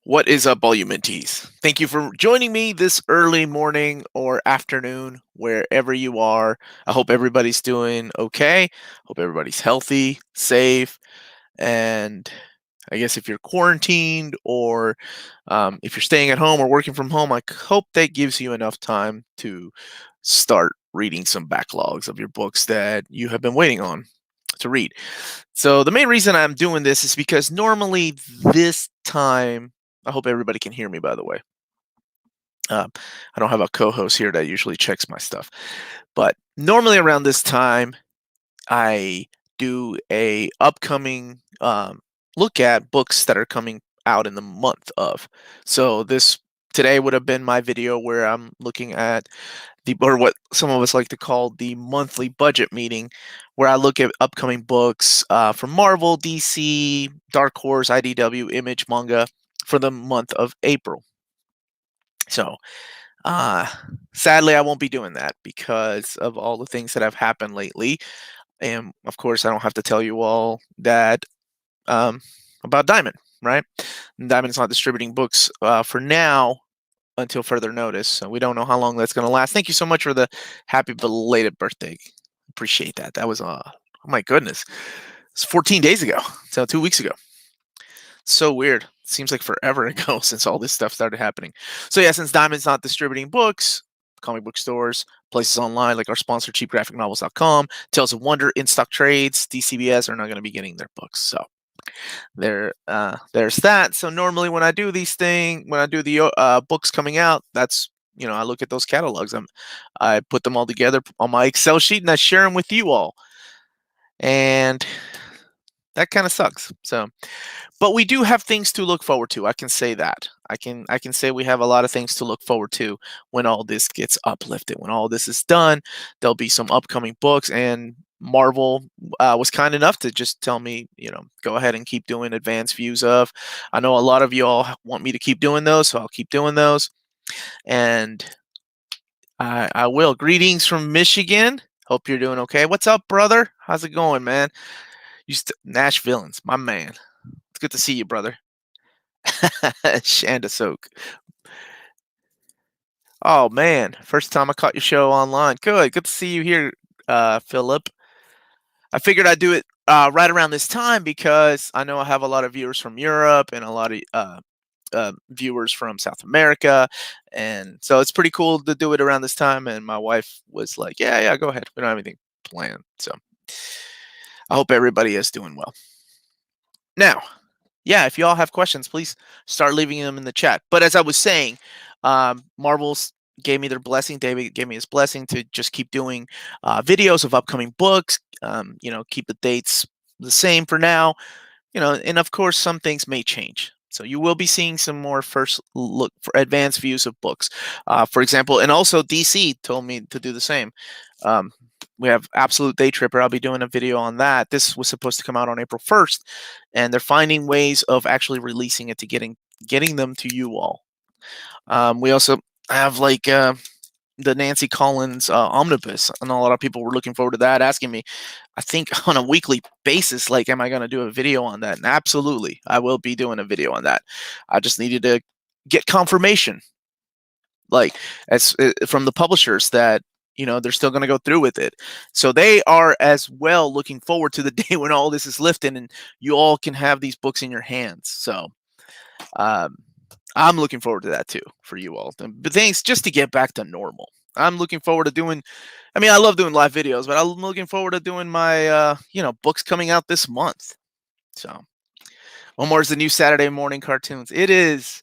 What is up, all you mentees? Thank you for joining me this early morning or afternoon, wherever you are. I hope everybody's doing okay. Hope everybody's healthy, safe, and I guess if you're quarantined or if you're staying at home or working from home, I hope that gives you enough time to start reading some backlogs of your books that you have been waiting on to read. So the main reason I'm doing this is because normally this time, I hope everybody can hear me, by the way. I don't have a co-host here that usually checks my stuff, but normally around this time, I do a upcoming look at books that are coming out in the month of. So this today would have been my video where I'm looking at or what some of us like to call the monthly budget meeting, where I look at upcoming books from Marvel, DC, Dark Horse, IDW, Image, manga for the month of April. So, uh, sadly, I won't be doing that because of all the things that have happened lately. And of course, I don't have to tell you all that um, about Diamond, right? Diamond's not distributing books for now until further notice. So we don't know how long that's going to last. Thank you so much for the happy belated birthday. Appreciate that. That was oh my goodness. It's 14 days ago. So 2 weeks ago. So weird. Seems like forever ago since all this stuff started happening. So yeah, since Diamond's not distributing books, comic book stores, places online like our sponsor cheapgraphicnovels.com, Tales of Wonder, in stock trades, DCBS are not going to be getting their books. So there's that. So normally when I do when I do the books coming out, that's I look at those catalogs. I put them all together on my Excel sheet and I share them with you all, and that kind of sucks. So, but we do have things to look forward to. I can say that. I can say we have a lot of things to look forward to when all this gets uplifted. When all this is done, there'll be some upcoming books, and Marvel was kind enough to just tell me, go ahead and keep doing advanced views of. I know a lot of you all want me to keep doing those, so I'll keep doing those, and I will. Greetings from Michigan. Hope you're doing okay. What's up, brother? How's it going, man? Nash Villains, my man. It's good to see you, brother. Shanda Soak. Oh man, first time I caught your show online. Good to see you here, Philip. I figured I'd do it right around this time because I know I have a lot of viewers from Europe and a lot of viewers from South America, and so it's pretty cool to do it around this time. And my wife was like, "Yeah, go ahead. We don't have anything planned." So I hope everybody is doing well. Now, yeah, if you all have questions, please start leaving them in the chat. But as I was saying, Marvel's gave me their blessing. David gave me his blessing to just keep doing videos of upcoming books. Keep the dates the same for now. And of course, some things may change. So you will be seeing some more first look for advanced views of books, for example. And also, DC told me to do the same. We have Absolute Day Tripper. I'll be doing a video on that. This was supposed to come out on April 1st, and they're finding ways of actually releasing it to getting them to you all. We also have the Nancy Collins Omnibus, and a lot of people were looking forward to that, asking me, I think on a weekly basis, like, am I going to do a video on that? And absolutely, I will be doing a video on that. I just needed to get confirmation, like, as from the publishers that they're still going to go through with it. So they are as well looking forward to the day when all this is lifted and you all can have these books in your hands. So um, I'm looking forward to that too for you all. But thanks, just to get back to normal. I'm looking forward to doing. I mean, I love doing live videos, but I'm looking forward to doing my books coming out this month. So Omar's the new Saturday morning cartoons. It is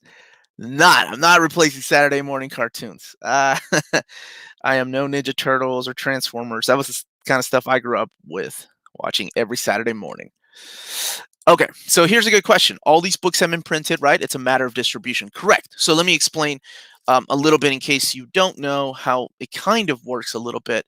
not. I'm not replacing Saturday morning cartoons. I am no Ninja Turtles or Transformers. That was the kind of stuff I grew up with, watching every Saturday morning. Okay, so here's a good question. All these books have been printed, right? It's a matter of distribution. Correct. So let me explain a little bit in case you don't know how it kind of works a little bit.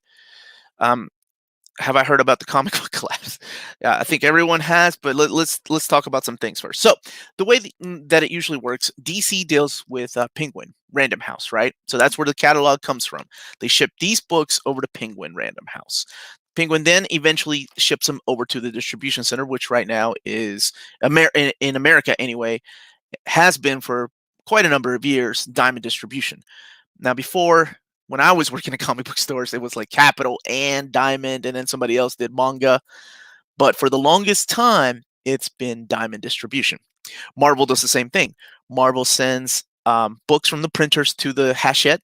Have I heard about the comic book collapse? Yeah, I think everyone has, but let's talk about some things first. So the way that it usually works, DC deals with Penguin Random House, right? So that's where the catalog comes from. They ship these books over to Penguin Random House. Penguin then eventually ships them over to the distribution center, which right now is in America anyway, has been for quite a number of years, Diamond Distribution. Now, before, when I was working at comic book stores, it was like Capital and Diamond, and then somebody else did Manga. But for the longest time, it's been Diamond Distribution. Marvel does the same thing. Marvel sends books from the printers to the Hachette,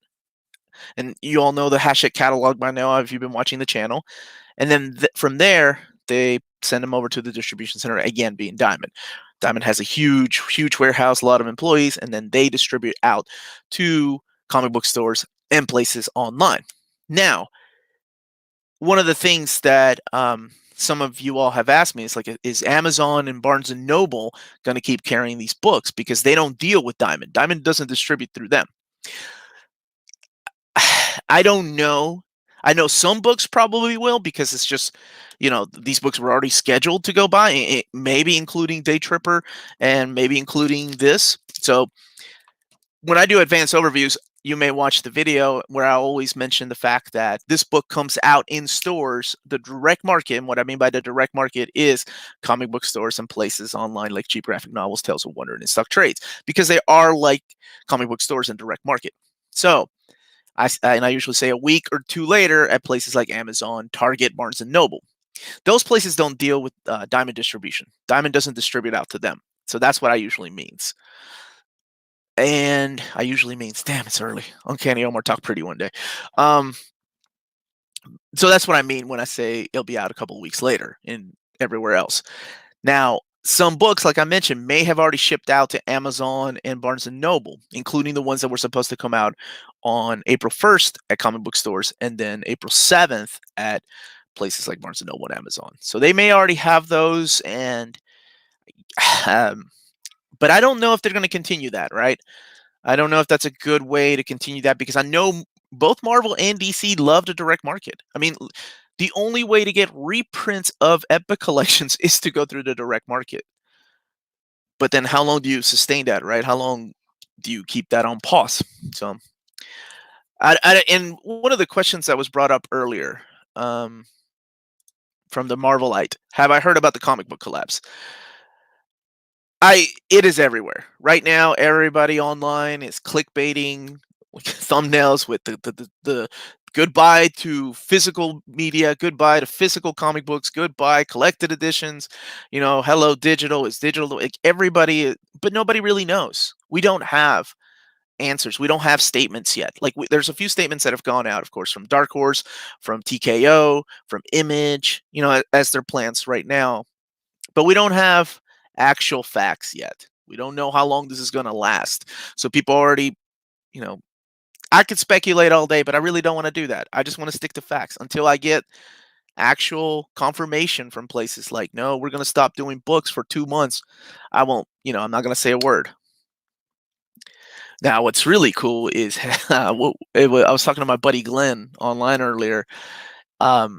and you all know the Hachette catalog by now if you've been watching the channel. And then from there, they send them over to the distribution center, again being Diamond. Diamond has a huge, huge warehouse, a lot of employees, and then they distribute out to comic book stores and places online. Now, one of the things that some of you all have asked me is like, is Amazon and Barnes and Noble going to keep carrying these books because they don't deal with Diamond? Diamond doesn't distribute through them. I don't know. I know some books probably will because it's just, these books were already scheduled to go by, maybe including Day Tripper and maybe including this. So when I do advanced overviews, you may watch the video where I always mention the fact that this book comes out in stores, the direct market. And what I mean by the direct market is comic book stores and places online like Cheap Graphic Novels, Tales of Wonder, and In-Stock Trades, because they are like comic book stores in direct market. So I usually say a week or two later at places like Amazon, Target, Barnes and Noble. Those places don't deal with Diamond distribution. Diamond doesn't distribute out to them. So that's what I usually means. And I usually means, damn, it's early. Uncanny Omar talk pretty one day. So that's what I mean when I say it'll be out a couple of weeks later in everywhere else. Now, some books, like I mentioned, may have already shipped out to Amazon and Barnes and Noble, including the ones that were supposed to come out on April 1st at comic book stores and then April 7th at places like Barnes and Noble and Amazon. So they may already have those, and but I don't know if they're going to continue that, right? I don't know if that's a good way to continue that because I know both Marvel and DC love the direct market. I mean, the only way to get reprints of Epic collections is to go through the direct market. But then how long do you sustain that, right? How long do you keep that on pause? So, and one of the questions that was brought up earlier from the Marvelite, have I heard about the comic book collapse? It is everywhere. Right now, everybody online is clickbaiting thumbnails with the goodbye to physical media, goodbye to physical comic books, goodbye collected editions, hello digital, is digital, like everybody, but nobody really knows. We don't have answers. We don't have statements yet. Like there's a few statements that have gone out, of course, from Dark Horse, from TKO, from Image, as their plans right now, but we don't have actual facts yet. We don't know how long this is going to last. So people already, I could speculate all day, but I really don't want to do that. I just want to stick to facts until I get actual confirmation from places like, no, we're going to stop doing books for 2 months. I won't, I'm not going to say a word. Now, what's really cool is I was talking to my buddy Glenn online earlier about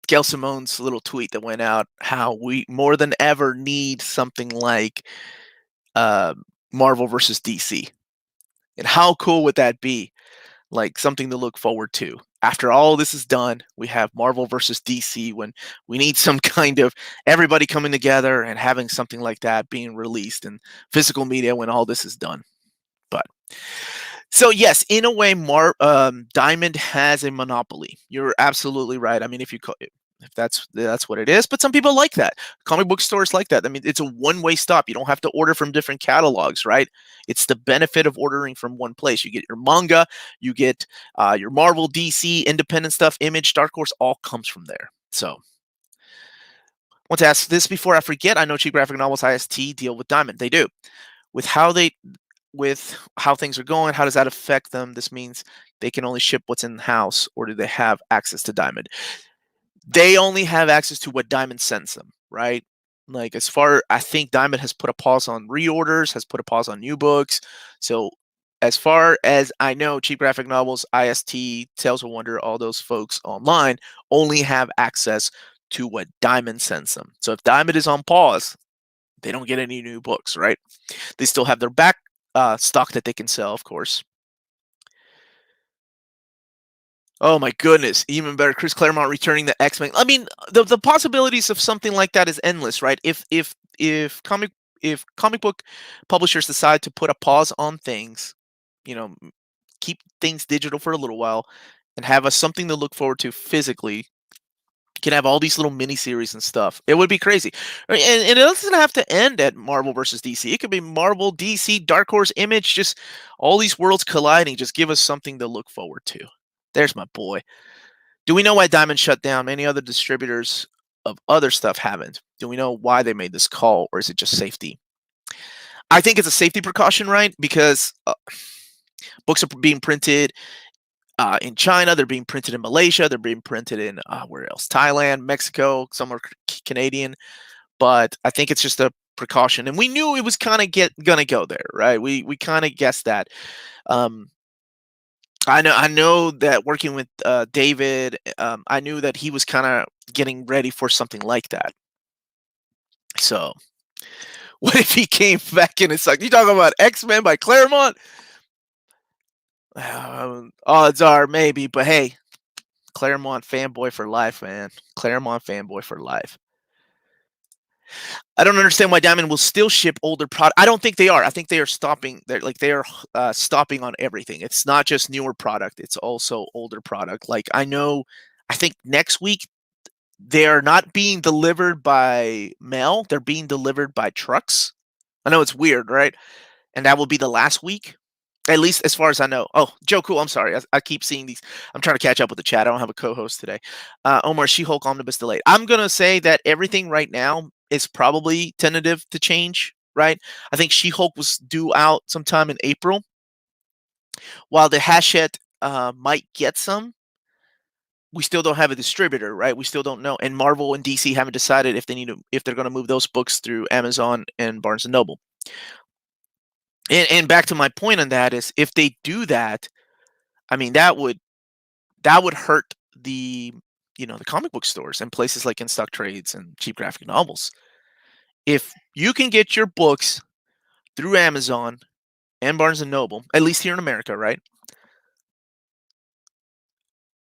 Gail Simone's little tweet that went out, how we more than ever need something like Marvel versus DC. And how cool would that be? Like something to look forward to. After all this is done, we have Marvel versus DC when we need some kind of everybody coming together and having something like that being released in physical media when all this is done. But so yes, in a way, Diamond has a monopoly. You're absolutely right. I mean, if that's what it is, but some people like that. Comic book stores like that. I mean, it's a one-way stop. You don't have to order from different catalogs, right? It's the benefit of ordering from one place. You get your manga, you get your Marvel, DC, independent stuff, Image, Dark Horse, all comes from there. So, I want to ask this before I forget. I know Cheap Graphic Novels IST deal with Diamond. They do. With how things are going, how does that affect them? This means they can only ship what's in the house, or do they have access to Diamond? They only have access to what Diamond sends them, right? Like I think Diamond has put a pause on reorders, has put a pause on new books. So as far as I know, Cheap Graphic Novels, IST, Tales of Wonder, all those folks online only have access to what Diamond sends them. So if Diamond is on pause, they don't get any new books, right? They still have their back stock that they can sell, of course. Oh my goodness, even better. Chris Claremont returning the X-Men. I mean, the possibilities of something like that is endless, right? If if comic book publishers decide to put a pause on things, you know, keep things digital for a little while, and have us something to look forward to physically, can have all these little mini series and stuff. It would be crazy. And it doesn't have to end at Marvel versus DC. It could be Marvel, DC, Dark Horse, Image, just all these worlds colliding. Just give us something to look forward to. There's my boy. Do we know why Diamond shut down? Many other distributors of other stuff haven't. Do we know why they made this call, or is it just safety? I think it's a safety precaution, right? Because books are being printed in China, they're being printed in Malaysia, they're being printed in where else? Thailand, Mexico, some are Canadian. But I think it's just a precaution, and we knew it was kind of gonna go there, right? We kind of guessed that. Um, I know that working with David, I knew that he was kind of getting ready for something like that. So what if he came back and it's like, you talking about X-Men by Claremont? Odds are maybe, but hey, Claremont fanboy for life, man. Claremont fanboy for life. I don't understand why Diamond will still ship older product. I don't think they are. I think they are stopping. They are stopping on everything. It's not just newer product. It's also older product. Like I know, I think next week they are not being delivered by mail. They're being delivered by trucks. I know it's weird, right? And that will be the last week, at least as far as I know. Oh, Joe, cool. I'm sorry. I keep seeing these. I'm trying to catch up with the chat. I don't have a co-host today. Omar, She-Hulk Omnibus delayed. I'm gonna say that everything right now is probably tentative to change. Right? I think She-Hulk was due out sometime in April, while the Hachette might get some. We still don't have a distributor, right? We still don't know, and Marvel and DC haven't decided if they're going to move those books through Amazon and Barnes and Noble. And back to my point on that is, if they do that, I mean that would hurt the the comic book stores and places like In Stock Trades and cheap graphic novels. If you can get your books through Amazon and Barnes and Noble, at least here in America, right?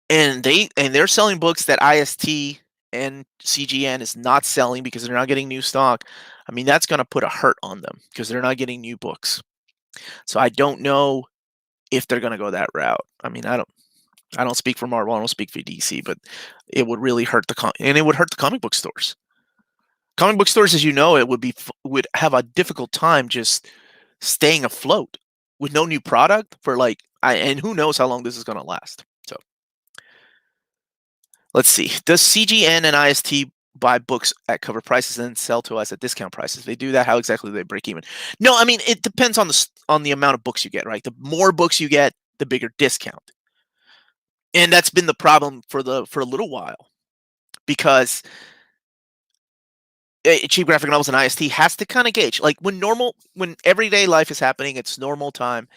And they're selling books that IST and CGN is not selling because they're not getting new stock. I mean, that's going to put a hurt on them because they're not getting new books. So I don't know if they're going to go that route. I mean, I don't speak for Marvel, I don't speak for DC, but it would really hurt and it would hurt the comic book stores. Comic book stores, as you know, it would have a difficult time just staying afloat with no new product for and who knows how long this is going to last. So let's see. Does CGN and IST buy books at cover prices and then sell to us at discount prices? They do that. How exactly do they break even? No, I mean it depends on the amount of books you get. Right, the more books you get, the bigger discount. And that's been the problem for a little while, because cheap graphic novels and IST has to kind of gauge, like when everyday life is happening, it's normal time.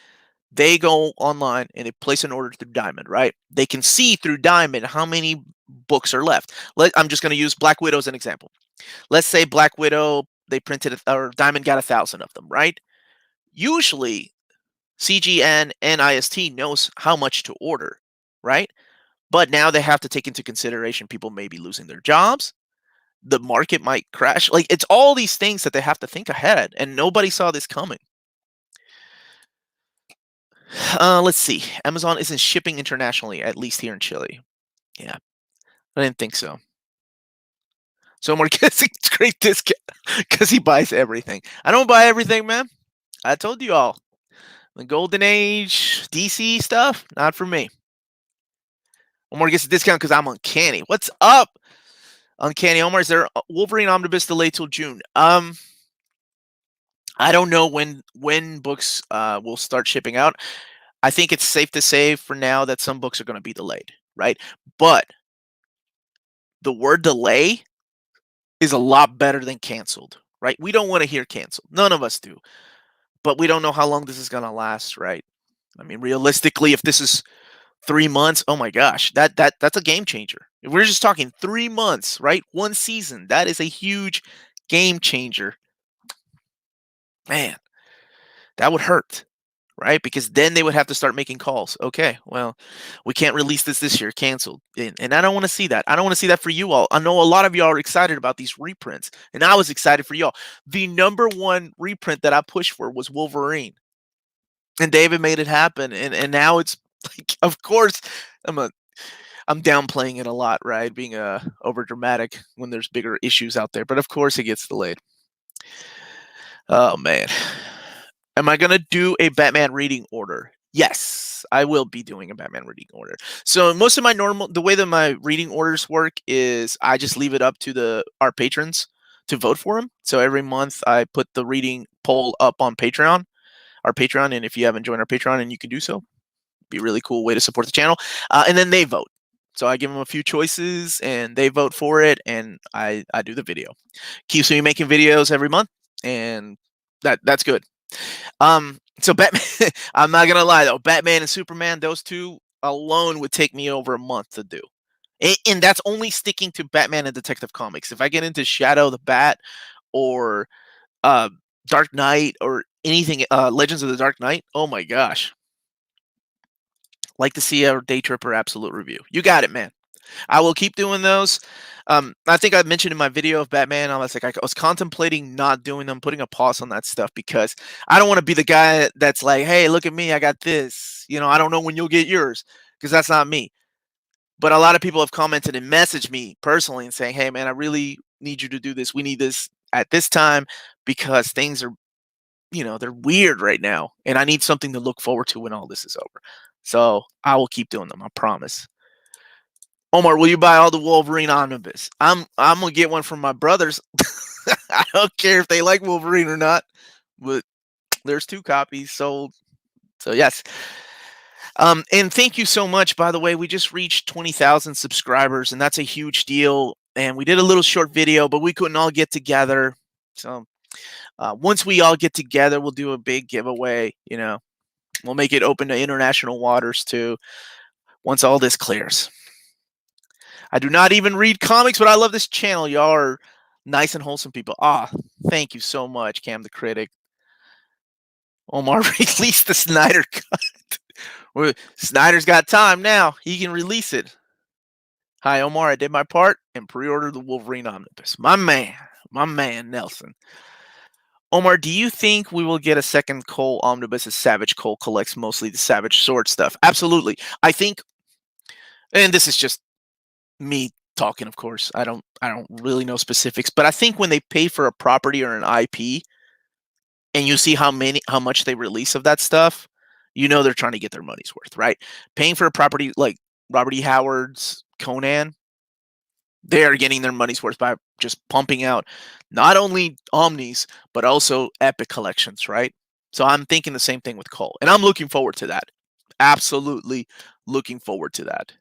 They go online and they place an order through Diamond, right? They can see through Diamond how many books are left. I'm just going to use Black Widow as an example. Let's say Black Widow, they printed or Diamond got 1,000 of them, right? Usually, CGN and IST knows how much to order, right? But now they have to take into consideration people may be losing their jobs. The market might crash. Like, it's all these things that they have to think ahead, and nobody saw this coming. Let's see. Amazon isn't shipping internationally, at least here in Chile. Yeah, I didn't think so. So Omar gets a great discount because he buys everything. I don't buy everything, man. I told you all. The Golden Age DC stuff, not for me. Omar gets a discount because I'm uncanny. What's up, Uncanny Omar? Is there Wolverine Omnibus delayed till June? I don't know when books will start shipping out. I think it's safe to say for now that some books are going to be delayed, right? But the word delay is a lot better than canceled, right? We don't want to hear canceled. None of us do. But we don't know how long this is going to last, right? I mean, realistically, if this is 3 months, oh my gosh, that's a game changer. If we're just talking 3 months, right? One season, that is a huge game changer. Man, that would hurt, right? Because then they would have to start making calls. Okay, well, we can't release this year, canceled. And I don't want to see that. I don't want to see that for you all. I know a lot of y'all are excited about these reprints, and I was excited for y'all. The number one reprint that I pushed for was Wolverine, and David made it happen. And now it's like, of course, I'm a I'm downplaying it a lot, right? Being over dramatic when there's bigger issues out there, but of course it gets delayed. Oh man. Am I going to do a Batman reading order? Yes, I will be doing a Batman reading order. So most of the way that my reading orders work is I just leave it up to our patrons to vote for them. So every month I put the reading poll up on our Patreon, and if you haven't joined our Patreon, and you can do so, be a really cool way to support the channel. And then they vote. So I give them a few choices, and they vote for it, and I do the video. Keeps me making videos every month, and that's good. So Batman, I'm not gonna lie though, Batman and Superman, those two alone would take me over a month to do. And that's only sticking to Batman and Detective Comics. If I get into Shadow the Bat or uh, Dark Knight or anything, Legends of the Dark Knight, oh my gosh. Like to see a Day Tripper Absolute review. You got it, man. I will keep doing those. I think I mentioned in my video of Batman, I was contemplating not doing them, putting a pause on that stuff because I don't want to be the guy that's like, hey, look at me, I got this. I don't know when you'll get yours, because that's not me. But a lot of people have commented and messaged me personally and saying, hey, man, I really need you to do this. We need this at this time because things are, they're weird right now. And I need something to look forward to when all this is over. So I will keep doing them, I promise. Omar, will you buy all the Wolverine Omnibus? I'm gonna get one from my brothers. I don't care if they like Wolverine or not, but there's 2 copies sold. So yes. And thank you so much. By the way, we just reached 20,000 subscribers, and that's a huge deal. And we did a little short video, but we couldn't all get together. So once we all get together, we'll do a big giveaway. We'll make it open to international waters too. Once all this clears. I do not even read comics, but I love this channel. Y'all are nice and wholesome people. Thank you so much, Cam the Critic. Omar released the Snyder Cut. Snyder's got time now. He can release it. Hi, Omar. I did my part and pre-ordered the Wolverine Omnibus. My man, Nelson. Omar, do you think we will get a second Cole Omnibus as Savage Cole collects mostly the Savage Sword stuff? Absolutely. I think, and this is just me talking, of course. I don't really know specifics, but I think when they pay for a property or an IP and you see how much they release of that stuff, they're trying to get their money's worth, right? Paying for a property like Robert E. Howard's Conan, they are getting their money's worth by just pumping out not only Omnis, but also epic collections, right? So I'm thinking the same thing with Cole, and I'm looking forward to that. Absolutely looking forward to that.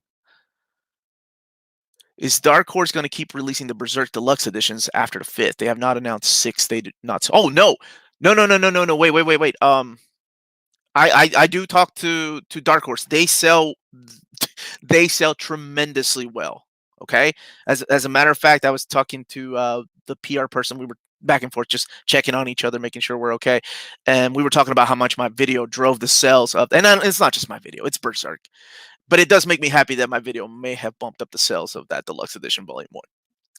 Is Dark Horse going to keep releasing the Berserk Deluxe editions after the 5th? They have not announced 6. They did not. Oh no. Wait. I do talk to Dark Horse. They sell tremendously well. Okay. As a matter of fact, I was talking to the PR person. We were back and forth, just checking on each other, making sure we're okay. And we were talking about how much my video drove the sales of. And it's not just my video; it's Berserk. But it does make me happy that my video may have bumped up the sales of that deluxe edition volume 1.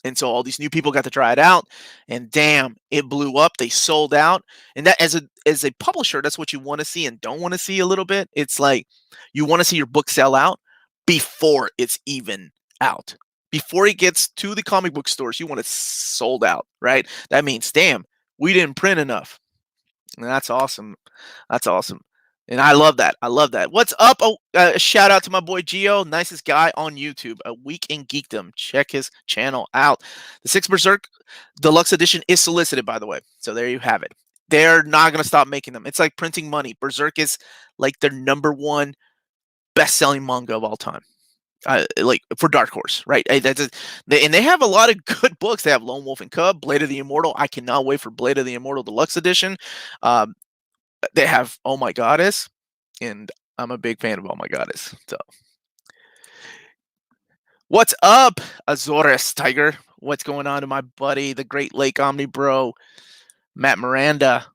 And so all these new people got to try it out, and damn, it blew up. They sold out. And that as a publisher, that's what you want to see and don't want to see a little bit. It's like you want to see your book sell out before it's even out. Before it gets to the comic book stores, you want it sold out, right? That means, damn, we didn't print enough. And that's awesome. That's awesome. And I love that. What's up? Oh, shout out to my boy Gio, nicest guy on YouTube. A Week in Geekdom. Check his channel out. The 6 Berserk Deluxe Edition is solicited, by the way. So there you have it. They're not going to stop making them. It's like printing money. Berserk is like their #1 best-selling manga of all time. Like for Dark Horse, right? And they have a lot of good books. They have Lone Wolf and Cub, Blade of the Immortal. I cannot wait for Blade of the Immortal Deluxe Edition. They have Oh My Goddess, and I'm a big fan of Oh My Goddess. So, what's up, Azores Tiger? What's going on to my buddy, the Great Lake Omni Bro, Matt Miranda?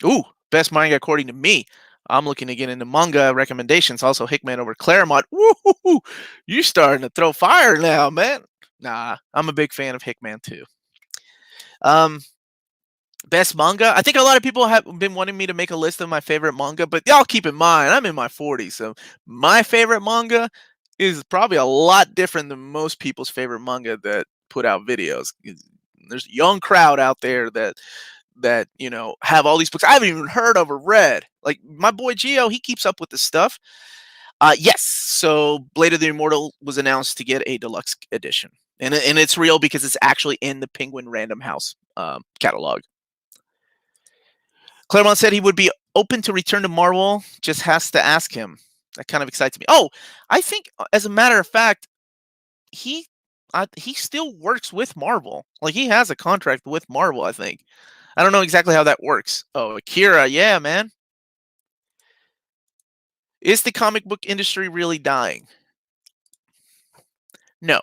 Ooh, best manga according to me. I'm looking to get into manga recommendations. Also, Hickman over Claremont. Woo! You starting to throw fire now, man. Nah, I'm a big fan of Hickman too. Um, Best manga. I think a lot of people have been wanting me to make a list of my favorite manga, but y'all keep in mind I'm in my 40s, so my favorite manga is probably a lot different than most people's favorite manga that put out videos. There's a young crowd out there that have all these books I haven't even heard of or read. Like my boy Gio, he keeps up with this stuff. Yes, so Blade of the Immortal was announced to get a deluxe edition, and it's real because it's actually in the Penguin Random House catalog. Claremont said he would be open to return to Marvel, just has to ask him. That kind of excites me. Oh, I think, as a matter of fact, he he still works with Marvel. Like he has a contract with Marvel. I think. I don't know exactly how that works. Oh, Akira, yeah, man. Is the comic book industry really dying? No.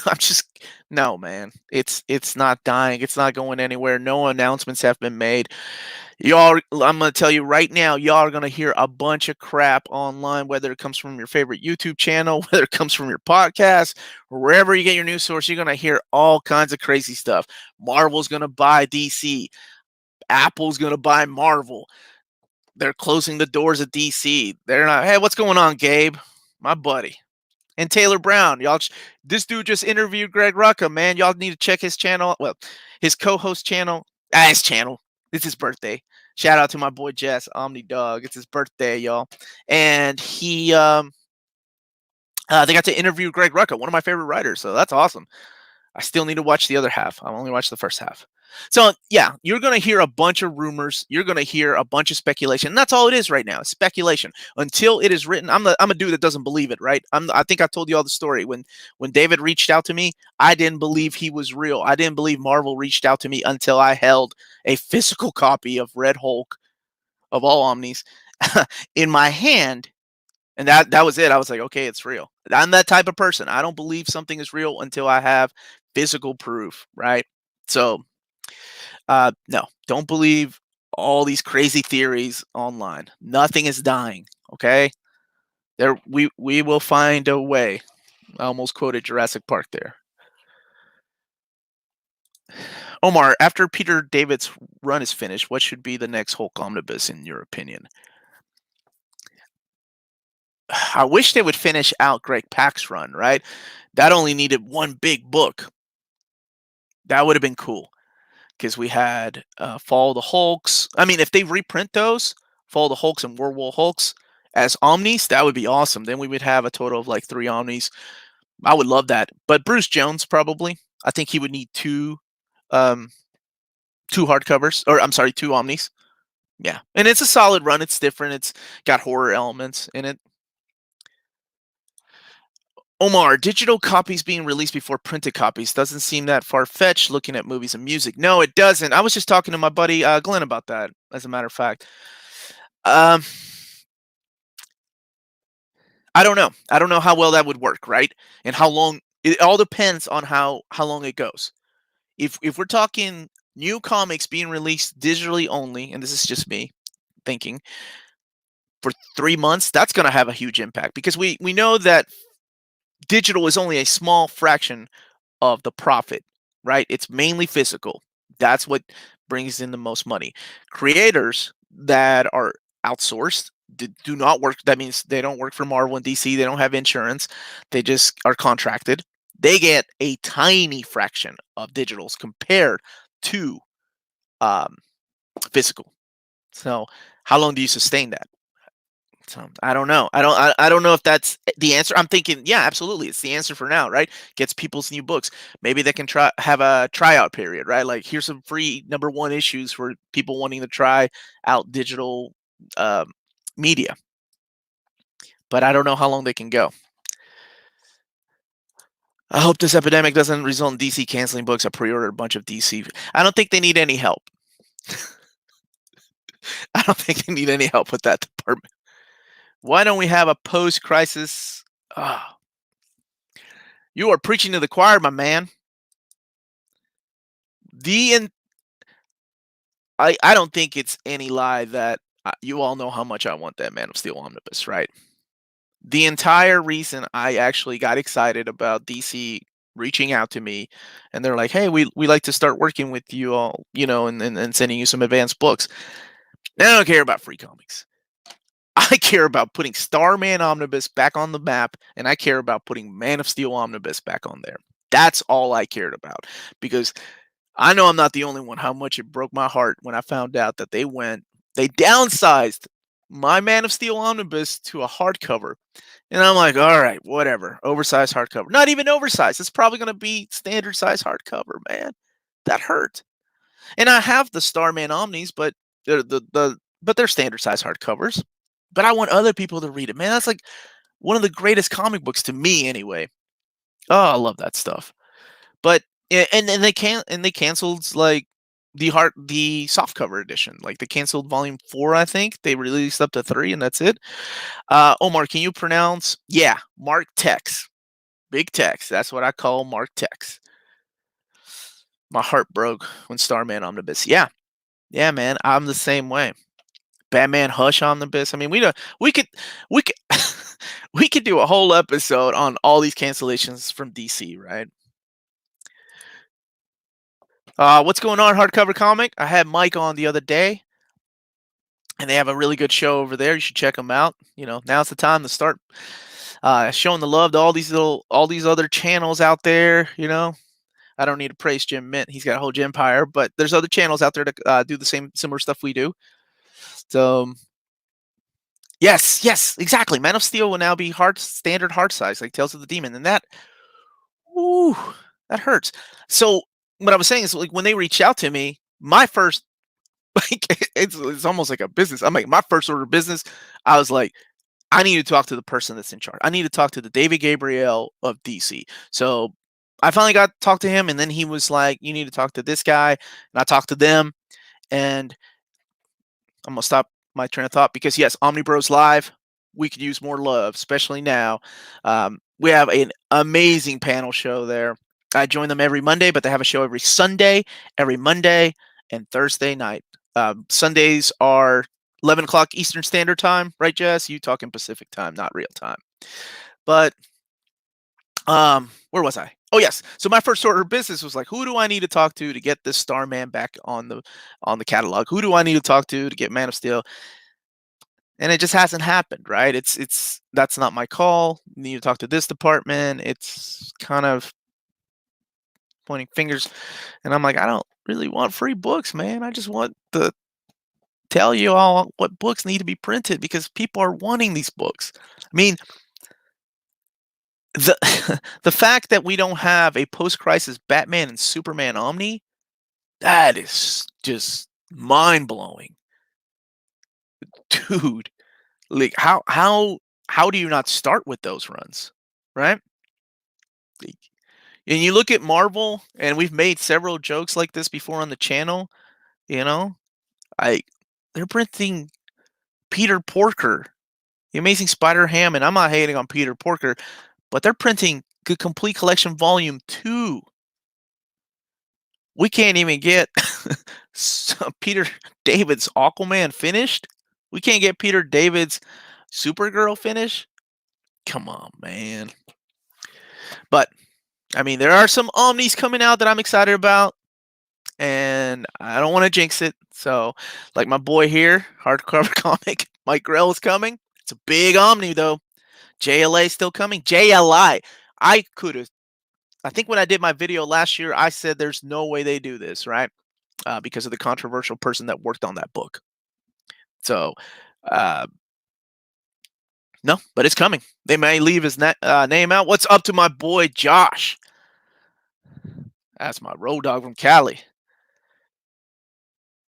I'm just no, man. It's not dying. It's not going anywhere. No announcements have been made. Y'all, I'm gonna tell you right now, y'all are gonna hear a bunch of crap online, whether it comes from your favorite YouTube channel, whether it comes from your podcast, or wherever you get your news source. You're gonna hear all kinds of crazy stuff. Marvel's gonna buy DC. Apple's gonna buy Marvel. They're closing the doors at DC. They're not. Hey, what's going on, Gabe? My buddy. And Taylor Brown. This dude just interviewed Greg Rucka, man. Y'all need to check his channel. Well, his co-host channel. His channel. It's his birthday. Shout out to my boy Jess, Omni Dog. It's his birthday, y'all. And they got to interview Greg Rucka, one of my favorite writers. So that's awesome. I still need to watch the other half. I've only watched the first half. So yeah, you're gonna hear a bunch of rumors. You're gonna hear a bunch of speculation. And that's all it is right now. It's speculation until it is written. I'm a dude that doesn't believe it, right? I think I told you all the story when David reached out to me. I didn't believe he was real. I didn't believe Marvel reached out to me until I held a physical copy of Red Hulk of all Omnis in my hand. And that was it. I was like, okay, it's real. I'm that type of person. I don't believe something is real until I have physical proof, right? So no, don't believe all these crazy theories online. Nothing is dying. Okay, we will find a way. I almost quoted Jurassic Park there. Omar, after Peter David's run is finished, what should be the next Hulk omnibus in your opinion? I wish they would finish out Greg Pak's run. Right, that only needed one big book. That would have been cool. Because we had Fall of the Hulks. I mean, if they reprint those, Fall of the Hulks and Werewolf Hulks as Omnis, that would be awesome. Then we would have a total of like 3 Omnis. I would love that. But Bruce Jones probably. I think he would need um, 2 hardcovers, or I'm sorry, 2 Omnis. Yeah, and it's a solid run. It's different. It's got horror elements in it. Omar, digital copies being released before printed copies doesn't seem that far-fetched looking at movies and music. No, it doesn't. I was just talking to my buddy Glenn about that, as a matter of fact. Um, I don't know. I don't know how well that would work, right? And how long it all depends on how long it goes. If we're talking new comics being released digitally only, and this is just me thinking, for 3 months, that's going to have a huge impact because we know that digital is only a small fraction of the profit, right? It's mainly physical. That's what brings in the most money. Creators that are outsourced do not work. That means they don't work for Marvel and DC. They don't have insurance. They just are contracted. They get a tiny fraction of digitals compared to um, physical. So, how long do you sustain that? So I don't know. I don't know if that's the answer. I'm thinking, yeah, absolutely. It's the answer for now, right? Gets people's new books. Maybe they can have a tryout period, right? Like here's some free #1 issues for people wanting to try out digital um, media. But I don't know how long they can go. I hope this epidemic doesn't result in DC canceling books. I pre-ordered a bunch of DC. I don't think they need any help. I don't think they need any help with that department. Why don't we have a post-crisis? Ah, you are preaching to the choir, my man. The I don't think it's any lie that you all know how much I want that Man of Steel omnibus, right? The entire reason I actually got excited about DC reaching out to me, and they're like, "Hey, we like to start working with you all, and sending you some advanced books." Now I don't care about free comics. I care about putting Starman Omnibus back on the map, and I care about putting Man of Steel Omnibus back on there. That's all I cared about, because I know I'm not the only one. How much it broke my heart when I found out that they downsized my Man of Steel Omnibus to a hardcover. And I'm like, all right, whatever. Oversized hardcover. Not even oversized. It's probably going to be standard size hardcover, man. That hurt. And I have the Starman Omnis, but they're standard size hardcovers. But I want other people to read it, man. That's like one of the greatest comic books to me, anyway. Oh, I love that stuff. But and they canceled like the softcover edition. Like they canceled volume 4, I think. They released up to 3, and that's it. Omar, can you pronounce? Yeah, Mark Tex. Big Tex. That's what I call Mark Tex. My heart broke when Starman Omnibus. Yeah. Yeah, man. I'm the same way. Batman Hush Omnibus. I mean, we could we could do a whole episode on all these cancellations from DC, right? What's going on, Hardcover Comic? I had Mike on the other day, and they have a really good show over there. You should check them out. Now's the time to start showing the love to all these other channels out there. I don't need to praise Jim Mint. He's got a whole empire, but there's other channels out there to do the similar stuff we do. So, yes, exactly. Man of Steel will now be standard hard size, like Tales of the Demon, and ooh, that hurts. So, what I was saying is, like, when they reached out to me, my first, like, it's almost like a business. I'm like, my first order of business, I was like, I need to talk to the person that's in charge. I need to talk to the David Gabriel of DC. So I finally got to talk to him, and then he was like, you need to talk to this guy. And I talked to them, and I'm going to stop my train of thought because, yes, Omni Bros Live, we could use more love, especially now. We have an amazing panel show there. I join them every Monday, but they have a show every Sunday, every Monday, and Thursday night. Sundays are 11 o'clock Eastern Standard Time, right, Jess? You talking Pacific time, not real time. But where was I? Oh, yes. So my first order of business was like, who do I need to talk to get this Starman back on the catalog? Who do I need to talk to get Man of Steel? And it just hasn't happened, right? That's not my call. You need to talk to this department. It's kind of pointing fingers, and I'm like, I don't really want free books, man. I just want to tell you all what books need to be printed because people are wanting these books. I mean, the the fact that we don't have a post-crisis Batman and Superman Omni, that is just mind-blowing. Dude, like how do you not start with those runs, right? Like, and you look at Marvel, and we've made several jokes like this before on the channel, you know? I They're printing Peter Porker, The Amazing Spider-Ham, and I'm not hating on Peter Porker, but they're printing the Complete Collection Volume 2. We can't even get Peter David's Aquaman finished. We can't get Peter David's Supergirl finished. Come on, man. But, I mean, there are some Omnis coming out that I'm excited about, and I don't want to jinx it. So, like my boy here, Hardcover Comic, Mike Grell is coming. It's a big Omni, though. JLA still coming. JLI. I think when I did my video last year, I said there's no way they do this, right? Because of the controversial person that worked on that book. So, no, but it's coming. They may leave his name out. What's up to my boy Josh? That's my road dog from Cali.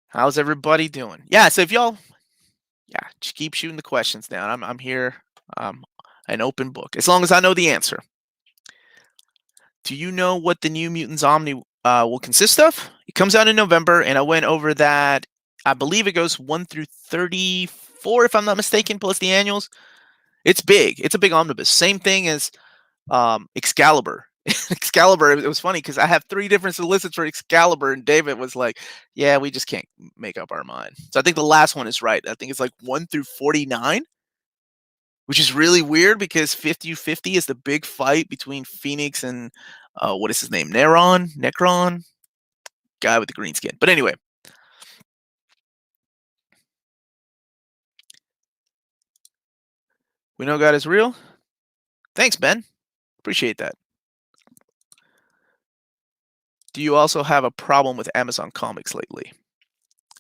How's everybody doing? Yeah, so if y'all, just keep shooting the questions down. I'm here. An open book, as long as I know the answer. Do you know what the New Mutants Omni will consist of? It comes out in November, and I went over that. I believe it goes 1 through 34, if I'm not mistaken, plus the annuals. It's big. It's a big omnibus. Same thing as Excalibur. Excalibur, it was funny because I have 3 different solicits for Excalibur, and David was like, "Yeah, we just can't make up our mind." So I think the last one is right. I think it's like 1 through 49, which is really weird because 50-50 is the big fight between Phoenix and, what is his name? Necron? Guy with the green skin. But anyway, we know God is real. Thanks, Ben. Appreciate that. Do you also have a problem with Amazon Comics lately?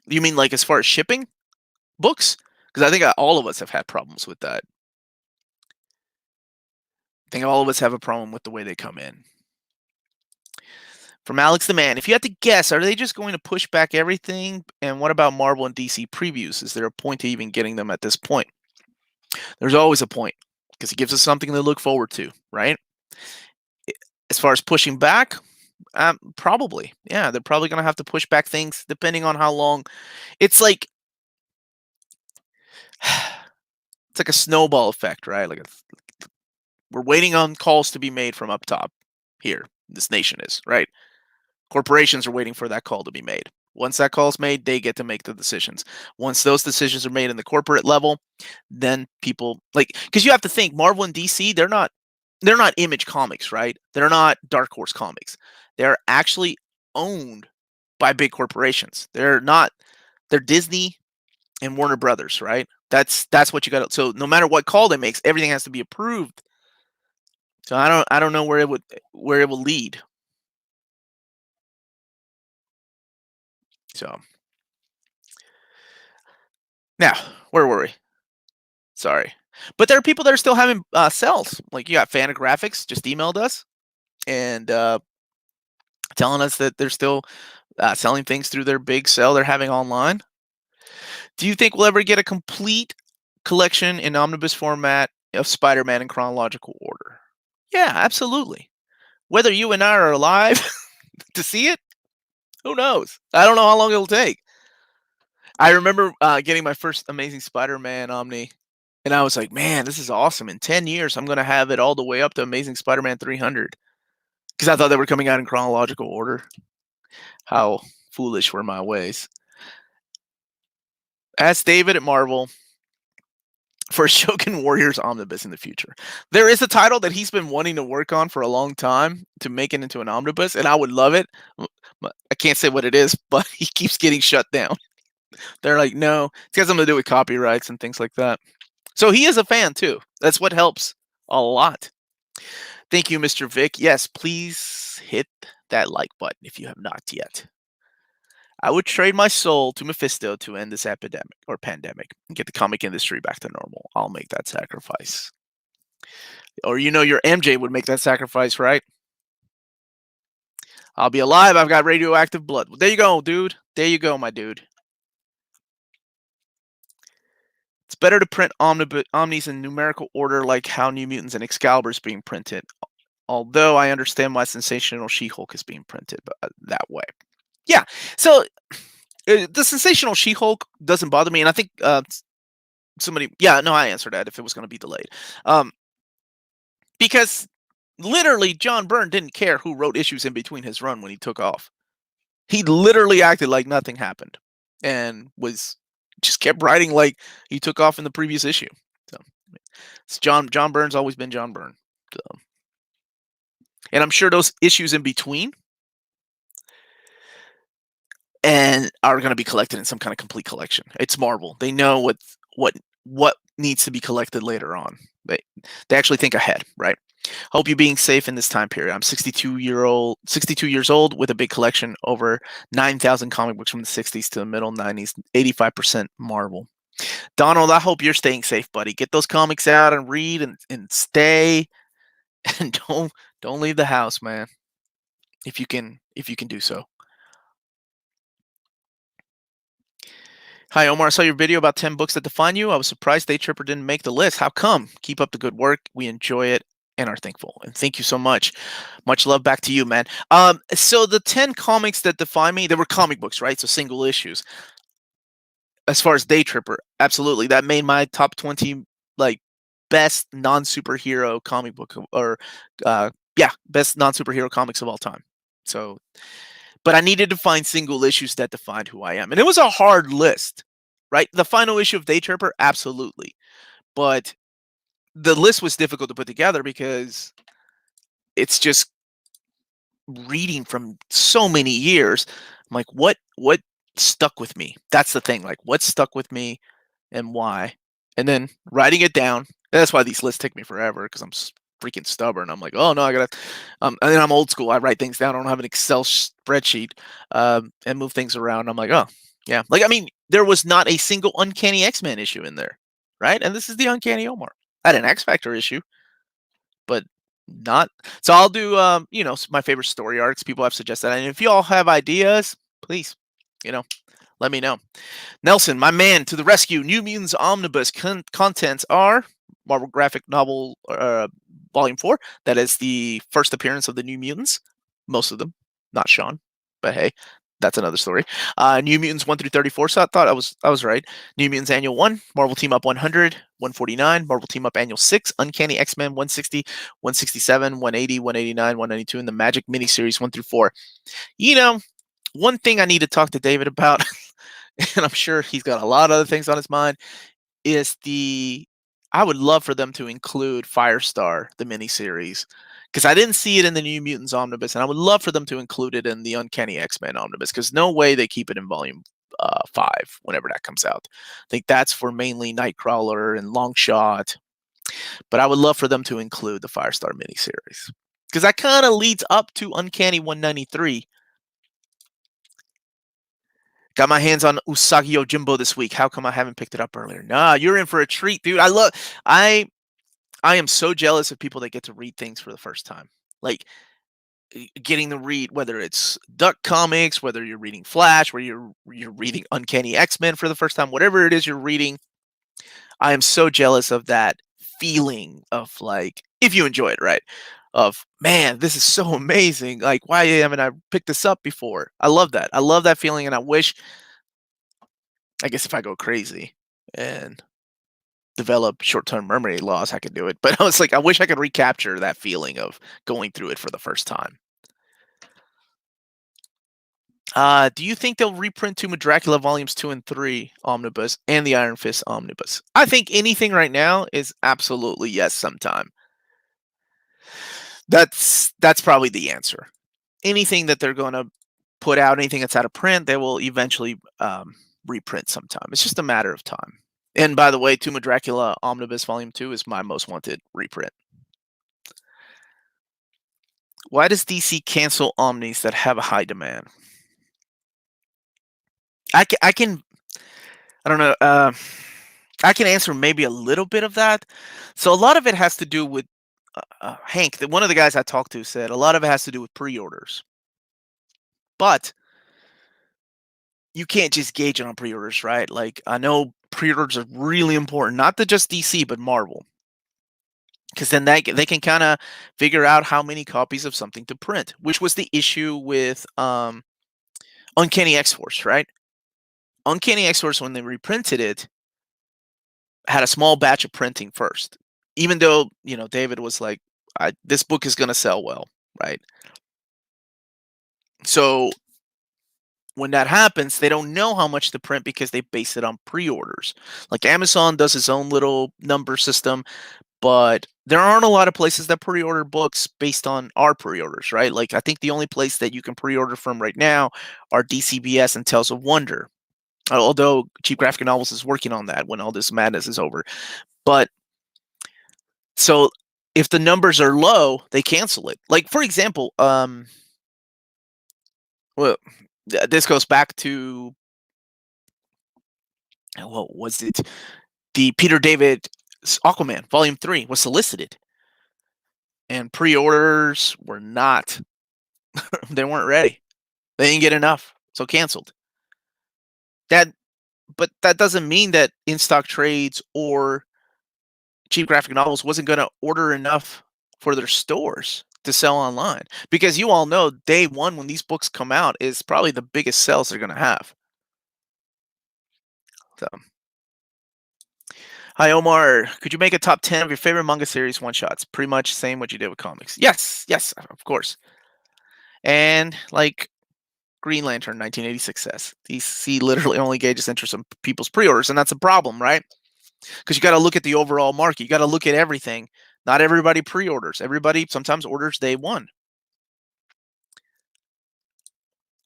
You mean like as far as shipping books? Because I think all of us have had problems with that. I think all of us have a problem with the way they come in. From Alex the Man, if you had to guess, are they just going to push back everything? And what about Marvel and DC previews? Is there a point to even getting them at this point? There's always a point because it gives us something to look forward to, right? As far as pushing back, probably. Yeah, they're probably going to have to push back things depending on how long. It's like it's like a snowball effect, right? We're waiting on calls to be made from up top here. This nation is, right? Corporations are waiting for that call to be made. Once that call is made, they get to make the decisions. Once those decisions are made in the corporate level, then people like because you have to think Marvel and DC, they're not Image Comics, right? They're not Dark Horse Comics. They're actually owned by big corporations. They're Disney and Warner Brothers, right? That's what you got. So no matter what call they makes, everything has to be approved. So I don't know where it will lead. So now, where were we? Sorry. But there are people that are still having sales. Like you got Fantagraphics just emailed us and telling us that they're still selling things through their big sale they're having online. Do you think we'll ever get a complete collection in omnibus format of Spider-Man in chronological order? Yeah, absolutely. Whether you and I are alive to see it, who knows? I don't know how long it'll take. I remember getting my first Amazing Spider-Man Omni, and I was like, "Man, this is awesome! In 10 years, I'm gonna have it all the way up to Amazing Spider-Man 300." Because I thought they were coming out in chronological order. How foolish were my ways. Ask David at Marvel for a Shogun Warriors omnibus in the future. There is a title that he's been wanting to work on for a long time to make it into an omnibus, and I would love it. I can't say what it is, but he keeps getting shut down. They're like, no, it's got something to do with copyrights and things like that. So he is a fan too. That's what helps a lot. Thank you, Mr. Vic. Yes, please hit that like button if you have not yet. I would trade my soul to Mephisto to end this epidemic or pandemic and get the comic industry back to normal. I'll make that sacrifice. Or your MJ would make that sacrifice, right? I'll be alive. I've got radioactive blood. There you go, dude. There you go, my dude. It's better to print Omnis in numerical order like how New Mutants and Excalibur is being printed. Although I understand why Sensational She-Hulk is being printed that way. Yeah, so the Sensational She-Hulk doesn't bother me, and I think I answered that if it was going to be delayed. Because literally John Byrne didn't care who wrote issues in between his run when he took off. He literally acted like nothing happened and was just kept writing like he took off in the previous issue. So it's John Byrne's always been John Byrne. So. And I'm sure those issues in between and are going to be collected in some kind of complete collection. It's Marvel. They know what needs to be collected later on. They actually think ahead, right? Hope you being safe in this time period. I'm 62 years old with a big collection, over 9,000 comic books from the 60s to the middle 90s, 85% Marvel. Donald, I hope you're staying safe, buddy. Get those comics out and read and stay, and don't leave the house, man. If you can do so. Hi, Omar. I saw your video about 10 books that define you. I was surprised Day Tripper didn't make the list. How come? Keep up the good work. We enjoy it and are thankful. And thank you so much. Much love back to you, man. So the 10 comics that define me, they were comic books, right? So single issues. As far as Day Tripper, absolutely. That made my top 20 like best non-superhero comic book or Yeah, best non-superhero comics of all time. So, but I needed to find single issues that defined who I am, and it was a hard list, right? The final issue of Day Tripper, absolutely, but the list was difficult to put together because it's just reading from so many years. I'm like, what stuck with me? That's the thing. Like, what stuck with me and why? And then writing it down. That's why these lists take me forever because I'm freaking stubborn. I'm like, oh no, I gotta. And then I'm old school. I write things down. I don't have an Excel spreadsheet and move things around. I'm like, oh yeah. Like I mean, there was not a single Uncanny X-Men issue in there, right? And this is the Uncanny Omar. I had an X Factor issue, but not. So I'll do my favorite story arcs. People have suggested, and if you all have ideas, please, let me know. Nelson, my man, to the rescue. New Mutants Omnibus contents are Marvel graphic novel volume 4. That is the first appearance of the New Mutants. Most of them, not Sean, but hey, that's another story. New Mutants 1 through 34. So I thought I was right. New Mutants Annual 1, Marvel Team Up 100, 149, Marvel Team Up Annual 6, Uncanny X-Men 160, 167, 180, 189, 192, and the Magic miniseries 1 through 4. One thing I need to talk to David about, and I'm sure he's got a lot of other things on his mind, is I would love for them to include Firestar, the miniseries, because I didn't see it in the New Mutants Omnibus, and I would love for them to include it in the Uncanny X-Men Omnibus, because no way they keep it in Volume 5, whenever that comes out. I think that's for mainly Nightcrawler and Longshot, but I would love for them to include the Firestar miniseries, because that kind of leads up to Uncanny 193. Got my hands on Usagi Yojimbo this week. How come I haven't picked it up earlier? Nah, you're in for a treat, dude. I am so jealous of people that get to read things for the first time. Like getting to read, whether it's Duck Comics, whether you're reading Flash, where you're reading Uncanny X-Men for the first time, whatever it is you're reading. I am so jealous of that feeling of like, if you enjoy it, right? Of man, this is so amazing. Like, why haven't I picked this up before? I love that. I love that feeling, and I guess if I go crazy and develop short-term memory loss, I could do it. But I was like, I wish I could recapture that feeling of going through it for the first time. Do you think they'll reprint Tomb of Dracula volumes 2 and 3 omnibus and the Iron Fist omnibus? I think anything right now is absolutely yes sometime. That's probably the answer. Anything that they're going to put out, anything that's out of print, they will eventually reprint sometime. It's just a matter of time. And by the way, Tomb of Dracula Omnibus Volume 2 is my most wanted reprint. Why does DC cancel Omnis that have a high demand? I don't know. I can answer maybe a little bit of that. So a lot of it has to do with Hank. One of the guys I talked to said a lot of it has to do with pre-orders. But you can't just gauge it on pre-orders, right? Like I know pre-orders are really important, not to just DC but Marvel, because then they can kind of figure out how many copies of something to print, which was the issue with Uncanny X-Force, right? Uncanny X-Force, when they reprinted it, had a small batch of printing first, even though David was like, "This book is going to sell well," right? So when that happens, they don't know how much to print because they base it on pre-orders. Like Amazon does its own little number system, but there aren't a lot of places that pre-order books based on our pre-orders, right? Like I think the only place that you can pre-order from right now are DCBS and Tales of Wonder. Although Cheap Graphic Novels is working on that when all this madness is over. But so if the numbers are low, they cancel it. Like for example, well, this goes back to what was it? The Peter David Aquaman Volume 3 was solicited, and pre-orders were not. They weren't ready. They didn't get enough, so canceled. But that doesn't mean that in-stock trades or Cheap Graphic Novels wasn't going to order enough for their stores to sell online, because you all know day one when these books come out is probably the biggest sales they're going to have. So Hi Omar, could you make a top 10 of your favorite manga series one shots? Pretty much same what you did with comics. Yes, yes, of course. And like Green Lantern 1986 says, DC literally only gauges interest in people's pre-orders, and that's a problem, right? Because you got to look at the overall market. You got to look at everything. Not everybody pre-orders. Everybody sometimes orders day one.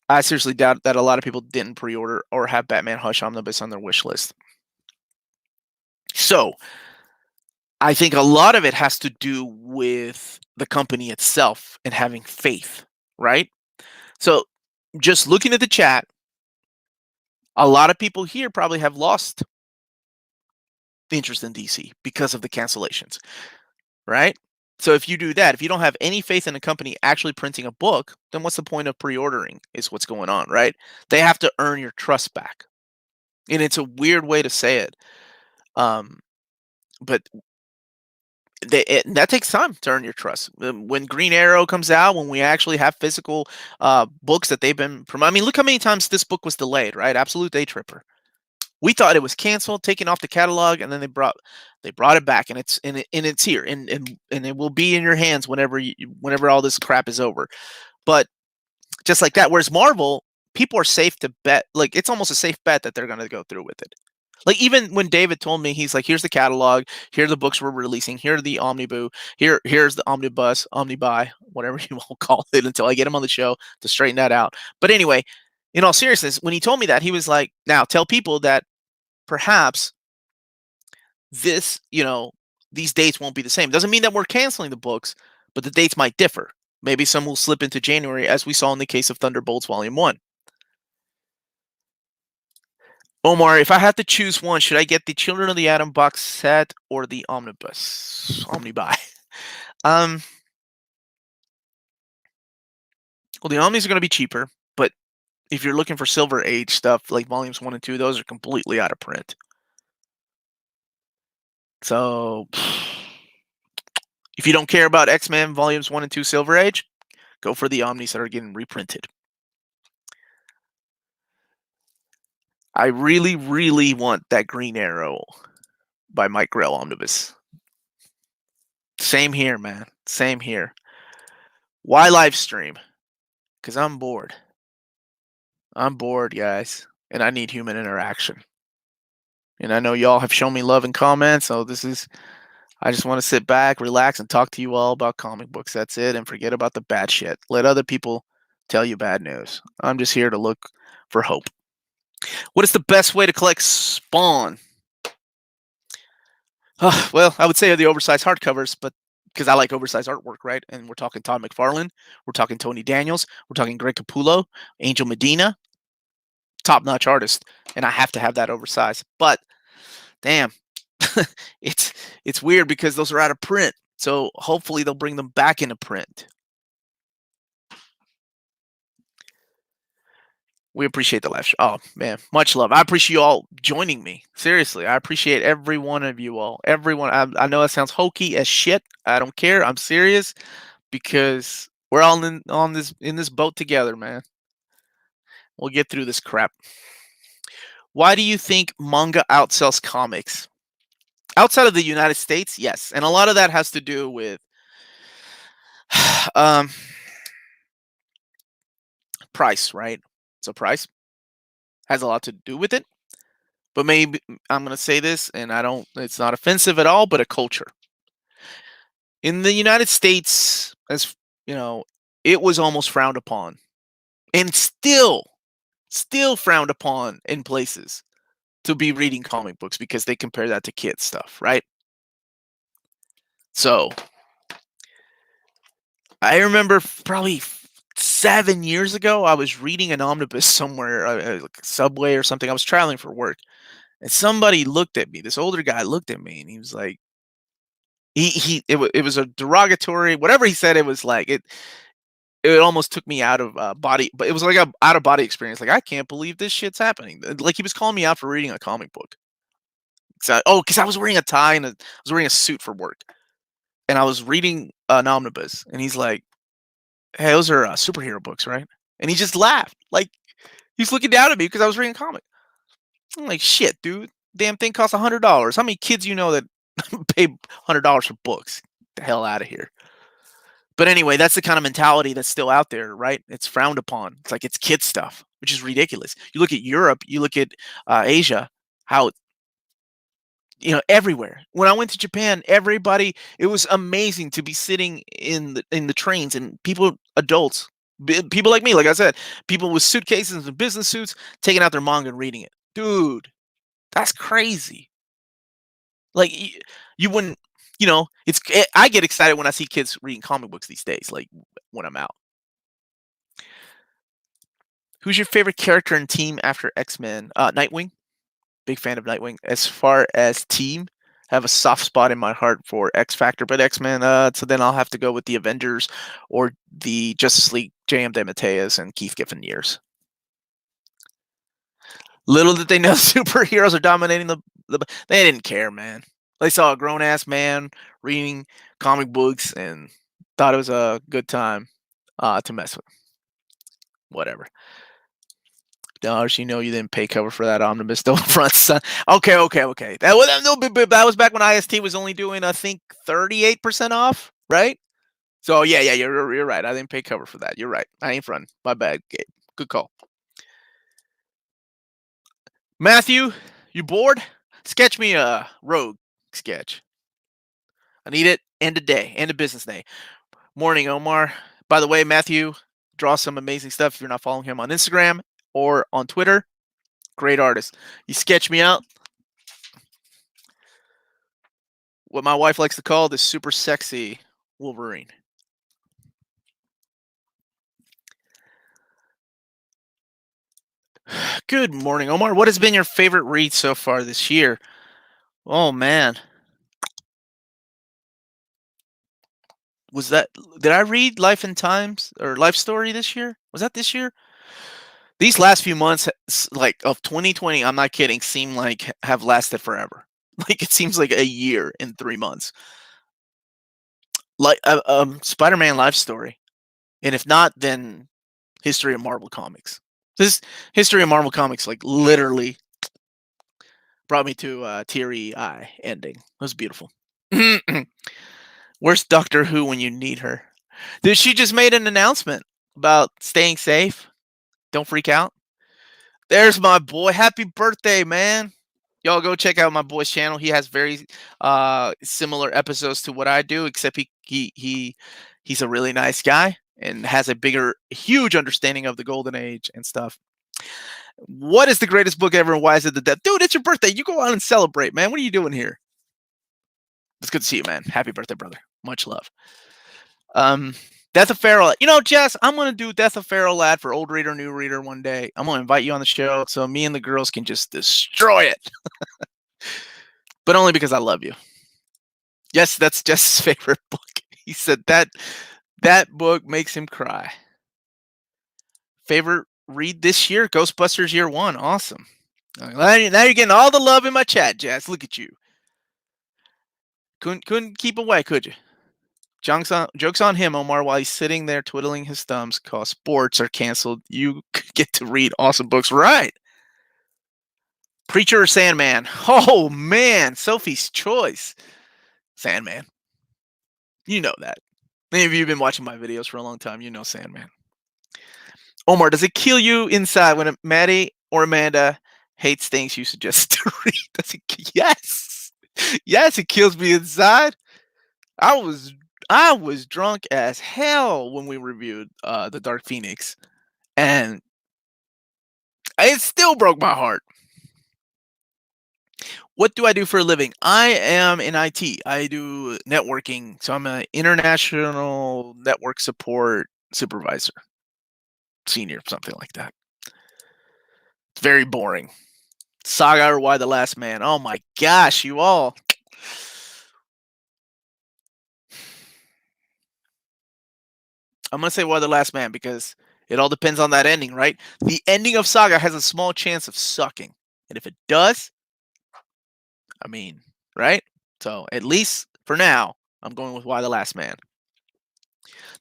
I seriously doubt that a lot of people didn't pre-order or have Batman Hush Omnibus on their wish list. So I think a lot of it has to do with the company itself and having faith, right? So just looking at the chat, a lot of people here probably have lost interest in DC because of the cancellations, right? So if you do that, if you don't have any faith in a company actually printing a book, then what's the point of pre-ordering is what's going on, right? They have to earn your trust back. And it's a weird way to say it. But that takes time to earn your trust. When Green Arrow comes out, when we actually have physical books that they've been promoting. I mean, look how many times this book was delayed, right? Absolute Day Tripper. We thought it was canceled, taken off the catalog, and then they brought it back, and it's here, and it will be in your hands whenever all this crap is over. But just like that, whereas Marvel, people are safe to bet, like it's almost a safe bet that they're going to go through with it. Like even when David told me, he's like, "Here's the catalog. Here are the books we're releasing. Here are the Omnibus. Here's the Omnibus, Omnibuy, whatever you will call it, until I get him on the show to straighten that out." But anyway, in all seriousness, when he told me that, he was like, "Now tell people that perhaps this, these dates won't be the same. Doesn't mean that we're canceling the books, but the dates might differ. Maybe some will slip into January, as we saw in the case of Thunderbolts Volume 1. Omar, if I had to choose one, should I get the Children of the Atom box set or the Omnibus? Omnibuy. Well, the Omnis are going to be cheaper, but if you're looking for Silver Age stuff like Volumes 1 and 2, those are completely out of print. So, if you don't care about X-Men Volumes 1 and 2 Silver Age, go for the Omnis that are getting reprinted. I really, really want that Green Arrow by Mike Grell Omnibus. Same here, man. Same here. Why live stream? Because I'm bored. I'm bored, guys. And I need human interaction. And I know y'all have shown me love in comments, so I just want to sit back, relax, and talk to you all about comic books. That's it, and forget about the bad shit. Let other people tell you bad news. I'm just here to look for hope. What is the best way to collect Spawn? Well, I would say the oversized hardcovers, but because I like oversized artwork, right? And we're talking Todd McFarlane, we're talking Tony Daniels, we're talking Greg Capullo, Angel Medina, top-notch artist, and I have to have that oversized. But damn, it's weird because those are out of print. So hopefully they'll bring them back into print. We appreciate the live show. Oh man, much love. I appreciate you all joining me. Seriously, I appreciate every one of you all. Everyone. I know that sounds hokey as shit. I don't care. I'm serious because we're all in this boat together, man. We'll get through this crap. Why do you think manga outsells comics? Outside of the United States, yes, and a lot of that has to do with price, right? So price has a lot to do with it. But maybe I'm going to say this, and it's not offensive at all, but a culture. In the United States, as you know, it was almost frowned upon, and still frowned upon in places to be reading comic books because they compare that to kids stuff, right? So I remember probably 7 years ago, I was reading an omnibus somewhere, like Subway or something. I was traveling for work, and somebody looked at me. This older guy looked at me, and he was like, it was a derogatory, whatever he said. It was like it almost took me out of body, but it was like a out of body experience. Like, I can't believe this shit's happening. Like, he was calling me out for reading a comic book. So, because I was wearing a tie and I was wearing a suit for work, and I was reading an omnibus, and he's like, "Hey, those are superhero books, right?" And he just laughed, like he's looking down at me because I was reading a comic. I'm like, "Shit, dude, damn thing costs $100. How many kids you know that pay $100 for books? Get the hell out of here. But anyway, that's the kind of mentality that's still out there, right? It's frowned upon. It's like it's kid stuff, which is ridiculous. You look at Europe, you look at Asia, how everywhere. When I went to Japan, everybody, it was amazing to be sitting in the trains and people, adults, people like me, like I said, people with suitcases and business suits taking out their manga and reading it. Dude, that's crazy. Like you wouldn't, I get excited when I see kids reading comic books these days, like when I'm out. Who's your favorite character and team after X-Men? Nightwing. Big fan of Nightwing. As far as team, have a soft spot in my heart for X Factor, but X-Men. So then I'll have to go with the Avengers or the Justice League. J.M. DeMatteis and Keith Giffen years. Little did they know superheroes are dominating the. They didn't care, man. They saw a grown ass man reading comic books and thought it was a good time to mess with. Whatever. Dollars, you didn't pay cover for that Omnibus though front, son. Okay. That was back when IST was only doing, I think, 38% off, right? So yeah, you're right. I didn't pay cover for that. You're right. I ain't fronting. My bad, Gabe. Good call. Matthew, you bored? Sketch me a rogue sketch. I need it. End of day. End of business day. Morning, Omar. By the way, Matthew draws some amazing stuff. If you're not following him on Instagram or on Twitter, great artist. You sketch me out. What my wife likes to call the super sexy Wolverine. Good morning, Omar. What has been your favorite read so far this year? Oh, man. Did I read Life and Times or Life Story this year? Was that this year? These last few months, like of 2020, I'm not kidding, seem like have lasted forever. Like it seems like a year in 3 months. Like Spider-Man Life Story, and if not, then History of Marvel Comics. This History of Marvel Comics, like literally, brought me to a teary eye ending. It was beautiful. Where's Doctor Who when you need her? Dude, she just made an announcement about staying safe. Don't freak out. There's my boy. Happy birthday, man. Y'all go check out my boy's channel. He has very similar episodes to what I do, except he's a really nice guy and has a huge understanding of the golden age and stuff. What is the greatest book ever and why is it the death? Dude, it's your birthday. You go out and celebrate, man. What are you doing here? It's good to see you, man. Happy birthday, brother. Much love. Death of Feral. Jess, I'm going to do Death of Feral Lad for old reader, new reader one day. I'm going to invite you on the show so me and the girls can just destroy it. But only because I love you. Yes, that's Jess's favorite book. He said that book makes him cry. Favorite read this year? Ghostbusters Year 1. Awesome. Now you're getting all the love in my chat, Jess. Look at you. Couldn't keep away, could you? Joke's on him, Omar, while he's sitting there twiddling his thumbs because sports are canceled. You get to read awesome books. Right. Preacher or Sandman? Oh, man. Sophie's choice. Sandman. You know that. Many of you have been watching my videos for a long time. You know Sandman. Omar, does it kill you inside when Maddie or Amanda hates things you suggest to read? Yes. Yes, it kills me inside. I was drunk as hell when we reviewed The Dark Phoenix, and it still broke my heart. What do I do for a living? I am in IT. I do networking, so I'm an international network support supervisor, senior, something like that. It's very boring. Saga or Why the Last Man? Oh my gosh, you all. I'm going to say Why the Last Man because it all depends on that ending, right? The ending of Saga has a small chance of sucking. And if it does, I mean, right? So at least for now, I'm going with Why the Last Man.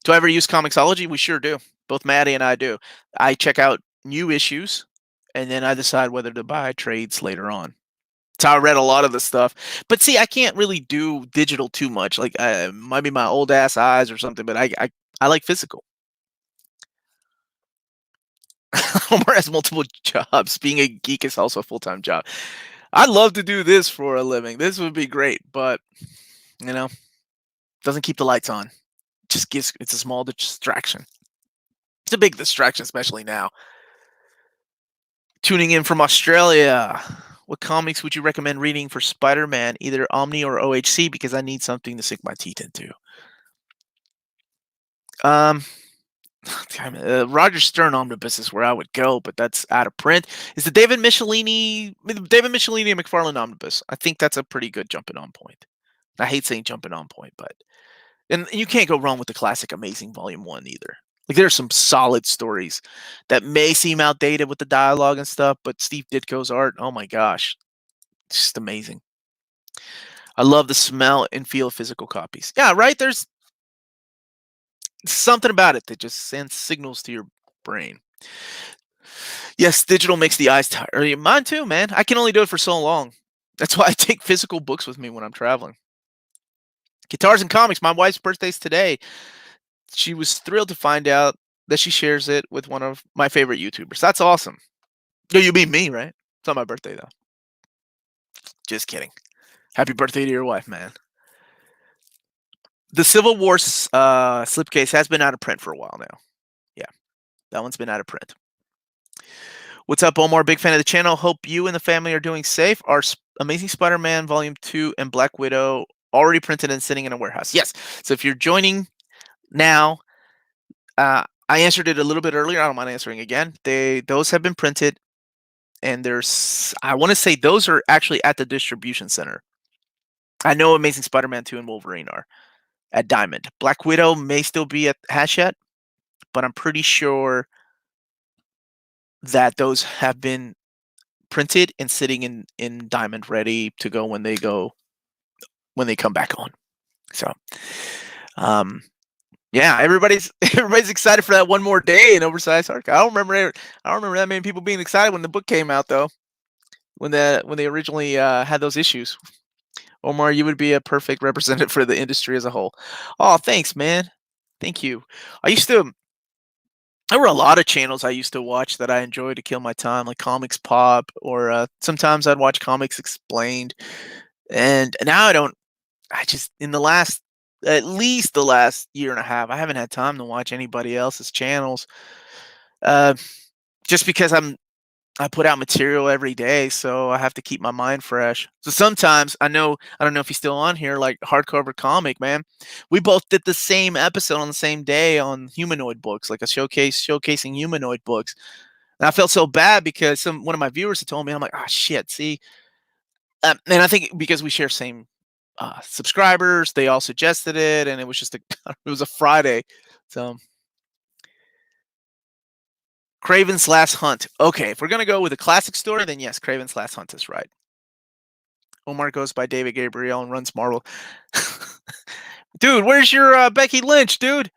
Do I ever use Comixology? We sure do. Both Maddie and I do. I check out new issues, and then I decide whether to buy trades later on. That's how I read a lot of the stuff. But see, I can't really do digital too much. Like, might be my old ass eyes or something. But I like physical. Omar has multiple jobs. Being a geek is also a full time job. I'd love to do this for a living. This would be great, but you know, doesn't keep the lights on. Just gives it's a small distraction. It's a big distraction, especially now. Tuning in from Australia. What comics would you recommend reading for Spider-Man, either Omni or OHC? Because I need something to sink my teeth into. Um, Roger Stern Omnibus is where I would go, but that's out of print. Is the David Michelini and McFarlane Omnibus? I think that's a pretty good jumping on point. I hate saying jumping on point, but and you can't go wrong with the classic Amazing Volume 1 either. Like there's some solid stories that may seem outdated with the dialogue and stuff, but Steve Ditko's art, oh my gosh, it's just amazing. I love the smell and feel of physical copies. Yeah, right. There's something about it that just sends signals to your brain. Yes, digital makes the eyes tired. Mine too, man. I can only do it for so long. That's why I take physical books with me when I'm traveling. Guitars and comics. My wife's birthday's today. She was thrilled to find out that she shares it with one of my favorite YouTubers. That's awesome. No, you mean me, right? It's not my birthday though. Just kidding. Happy birthday to your wife, man. The Civil War slipcase has been out of print for a while now. Yeah, that one's been out of print. What's up, Omar? Big fan of the channel. Hope you and the family are doing safe. Our Amazing Spider-Man Volume 2 and Black Widow already printed and sitting in a warehouse. Yes. So if you're joining now, I answered it a little bit earlier. I don't mind answering again. Those have been printed, and I want to say those are actually at the distribution center. I know Amazing Spider-Man 2 and Wolverine are at Diamond. Black Widow may still be at Hachette, but I'm pretty sure that those have been printed and sitting in Diamond, ready to go when they come back on. So, yeah, everybody's excited for that one more day in oversized hardcover. I don't remember that many people being excited when the book came out though. When they originally had those issues. Omar, you would be a perfect representative for the industry as a whole. Oh, thanks, man. Thank you. There were a lot of channels I used to watch that I enjoyed to kill my time, like Comics Pop, or sometimes I'd watch Comics Explained. And now I don't. I just at least the last year and a half, I haven't had time to watch anybody else's channels. Just because I put out material every day, so I have to keep my mind fresh. So sometimes I don't know if he's still on here, like Hardcover Comic, man. We both did the same episode on the same day on humanoid books, like a showcasing humanoid books. And I felt so bad because one of my viewers had told me, I'm like, oh shit, see. And I think because we share same subscribers, they all suggested it, and it was just it was a Friday, so. Kraven's Last Hunt. Okay, if we're gonna go with a classic story, then yes, Kraven's Last Hunt is right. Omar goes by David Gabriel and runs Marvel. Dude, where's your Becky Lynch, dude?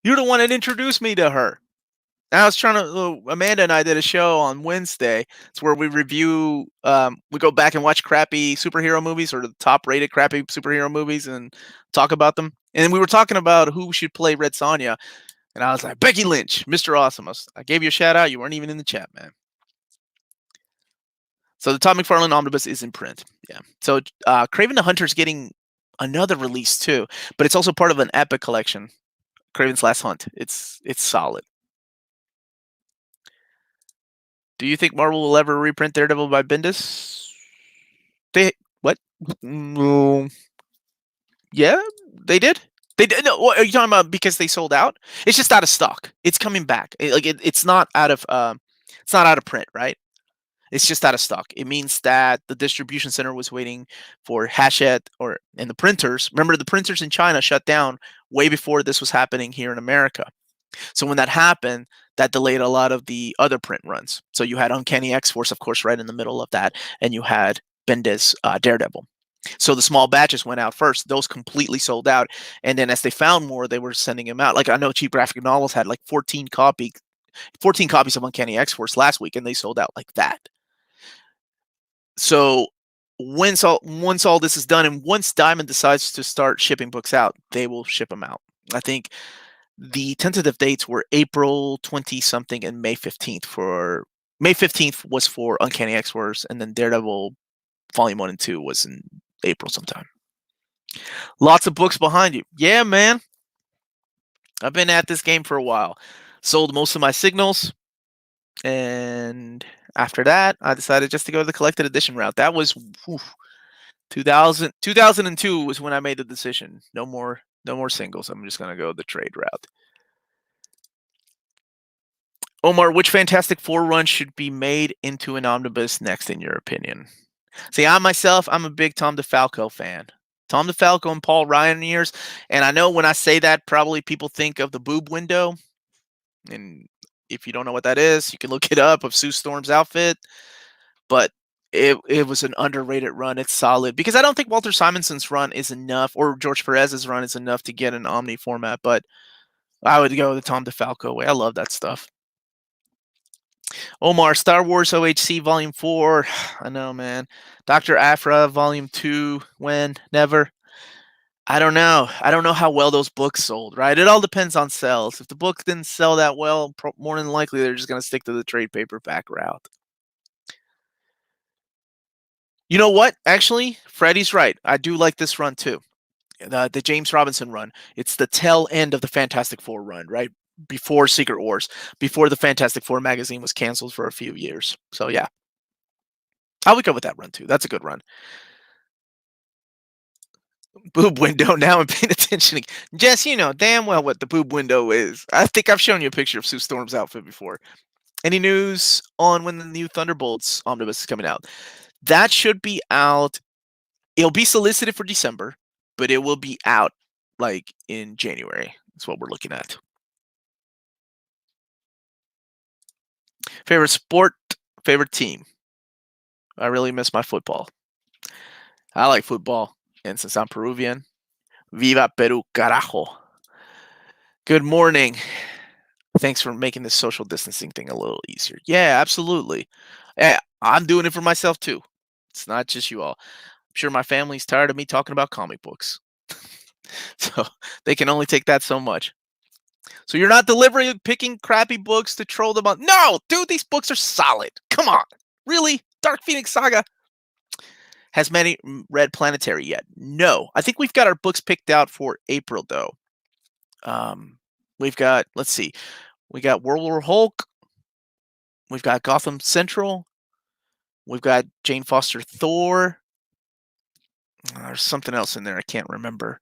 You're the one that introduced me to her. I was trying to. Amanda and I did a show on Wednesday. It's where we review. We go back and watch crappy superhero movies or the top-rated crappy superhero movies and talk about them. And we were talking about who should play Red Sonja. And I was like, Becky Lynch, Mr. Awesome. I gave you a shout out. You weren't even in the chat, man. So the Todd McFarlane Omnibus is in print. Yeah. So Kraven the Hunter is getting another release too, but it's also part of an epic collection. Kraven's Last Hunt. It's solid. Do you think Marvel will ever reprint Daredevil by Bendis? What? No. Yeah, they did. They did. No, what, are you talking about because they sold out? It's just out of stock. It's coming back. It's not out of print, right? It's just out of stock. It means that the distribution center was waiting for Hachette and the printers. Remember, the printers in China shut down way before this was happening here in America. So when that happened, that delayed a lot of the other print runs. So you had Uncanny X-Force, of course, right in the middle of that, and you had Bendis Daredevil. So the small batches went out first. Those completely sold out. And then as they found more, they were sending them out. Like I know Cheap Graphic Novels had like 14 copies of Uncanny X-Force last week, and they sold out like that. So once all this is done, and once Diamond decides to start shipping books out, they will ship them out. I think the tentative dates were April 20 something and May 15th. For May 15th was for Uncanny X-Force, and then Daredevil Volume 1 and 2 was in April sometime. Lots of books behind you. Yeah, man. I've been at this game for a while. Sold most of my signals, and after that, I decided just to go the collected edition route. That was 2002 was when I made the decision. No more singles. I'm just going to go the trade route. Omar, which Fantastic Four run should be made into an omnibus next, in your opinion? See, I'm a big Tom DeFalco fan. Tom DeFalco and Paul Ryan years. And I know when I say that, probably people think of the boob window. And if you don't know what that is, you can look it up, of Sue Storm's outfit. But it was an underrated run. It's solid. Because I don't think Walter Simonson's run is enough, or George Perez's run is enough to get an Omni format. But I would go the Tom DeFalco way. I love that stuff. Omar, Star Wars OHC Volume 4. I know, man. Dr. Aphra Volume 2. When? Never. I don't know. I don't know how well those books sold, right? It all depends on sales. If the book didn't sell that well, more than likely they're just going to stick to the trade paperback route. You know what? Actually, Freddie's right. I do like this run too. The James Robinson run. It's the tail end of the Fantastic Four run, right? Before Secret Wars, before the Fantastic Four magazine was canceled for a few years. So yeah, I would go with that run too. That's a good run. Boob window. Now I'm paying attention. Jess, you know damn well what the boob window is. I think I've shown you a picture of Sue Storm's outfit before. Any news on when the new Thunderbolts omnibus is coming out? That should be out. It'll be solicited for December, but it will be out like in January. That's what we're looking at. Favorite sport, favorite team. I really miss my football. I like football. And since I'm Peruvian, Viva Peru, carajo. Good morning. Thanks for making this social distancing thing a little easier. Yeah, absolutely. I'm doing it for myself too. It's not just you all. I'm sure my family's tired of me talking about comic books. So they can only take that so much. So you're not picking crappy books to troll them on. No, dude, these books are solid. Come on. Really? Dark Phoenix Saga? Has many read Planetary yet? No. I think we've got our books picked out for April, though. We've got, let's see. We got World War Hulk. We've got Gotham Central. We've got Jane Foster Thor. There's something else in there I can't remember.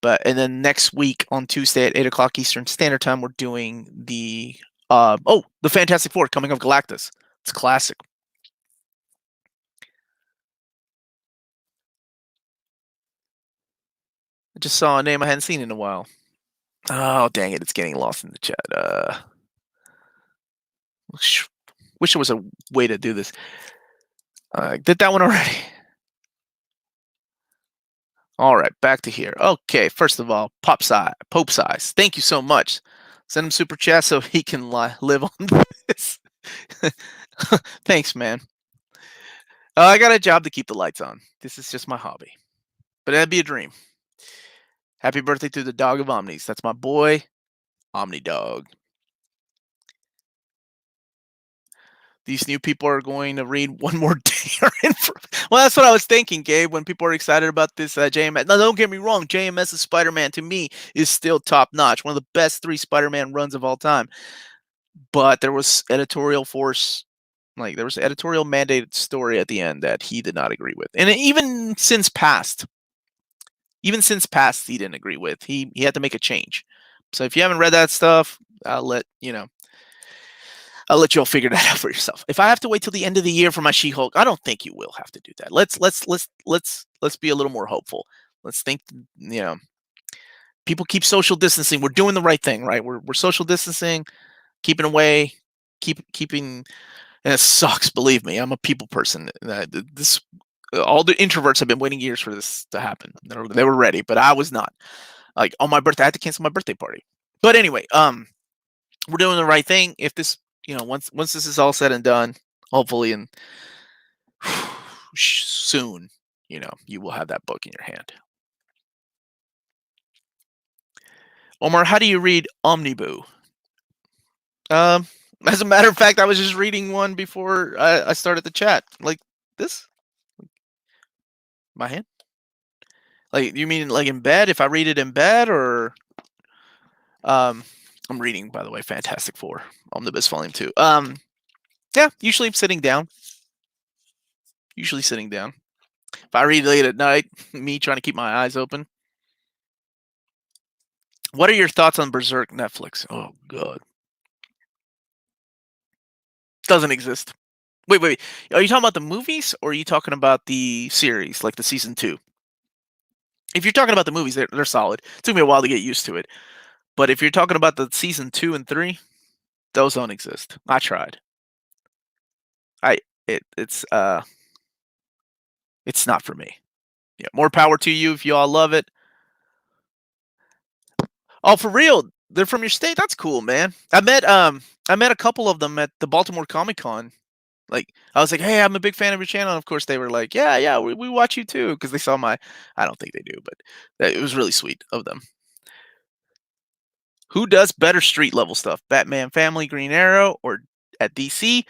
And then next week on Tuesday at 8 o'clock Eastern Standard Time, we're doing the Fantastic Four, Coming of Galactus. It's classic. I just saw a name I hadn't seen in a while. Oh, dang it. It's getting lost in the chat. Wish there was a way to do this. Did that one already. All right, back to here. Okay, first of all, Pope Size. Thank you so much. Send him super chat so he can live on this. Thanks, man. I got a job to keep the lights on. This is just my hobby. But that'd be a dream. Happy birthday to the dog of Omnis. That's my boy, Omni Dog. These new people are going to read one more day. Well, that's what I was thinking, Gabe, when people are excited about this JMS. Now, don't get me wrong. JMS's Spider-Man, to me, is still top-notch. One of the best 3 Spider-Man runs of all time. But there was editorial force. There was an editorial mandated story at the end that he did not agree with. And even since past, he didn't agree with. He had to make a change. So if you haven't read that stuff, I'll let you all figure that out for yourself. If I have to wait till the end of the year for my She-Hulk, I don't think you will have to do that. Let's be a little more hopeful. Let's think, people keep social distancing. We're doing the right thing, right? We're social distancing, keeping away, keeping. And it sucks, believe me. I'm a people person. All the introverts have been waiting years for this to happen. They were ready, but I was not. Like on my birthday, I had to cancel my birthday party. But anyway, we're doing the right thing. If this, once this is all said and done, hopefully, and soon, you will have that book in your hand. Omar, how do you read Omnibus? Um, as a matter of fact, I was just reading one before I started the chat. Like this, my hand. Like you mean like in bed? If I read it in bed, or um, I'm reading, by the way, Fantastic Four, Omnibus Volume 2. Yeah, usually I'm sitting down. Usually sitting down. If I read late at night, me trying to keep my eyes open. What are your thoughts on Berserk Netflix? Oh god, doesn't exist. Wait. Are you talking about the movies, or are you talking about the series, like the season 2? If you're talking about the movies, they're solid. It took me a while to get used to it. But if you're talking about the season 2 and 3, those don't exist. I tried. I it's not for me. Yeah, more power to you if you all love it. Oh, for real? They're from your state? That's cool, man. I met a couple of them at the Baltimore Comic Con. Like I was like, "Hey, I'm a big fan of your channel." And of course, they were like, "Yeah, we watch you too," because they saw my. I don't think they do, but it was really sweet of them. Who does better street level stuff? Batman Family, Green Arrow, or at DC,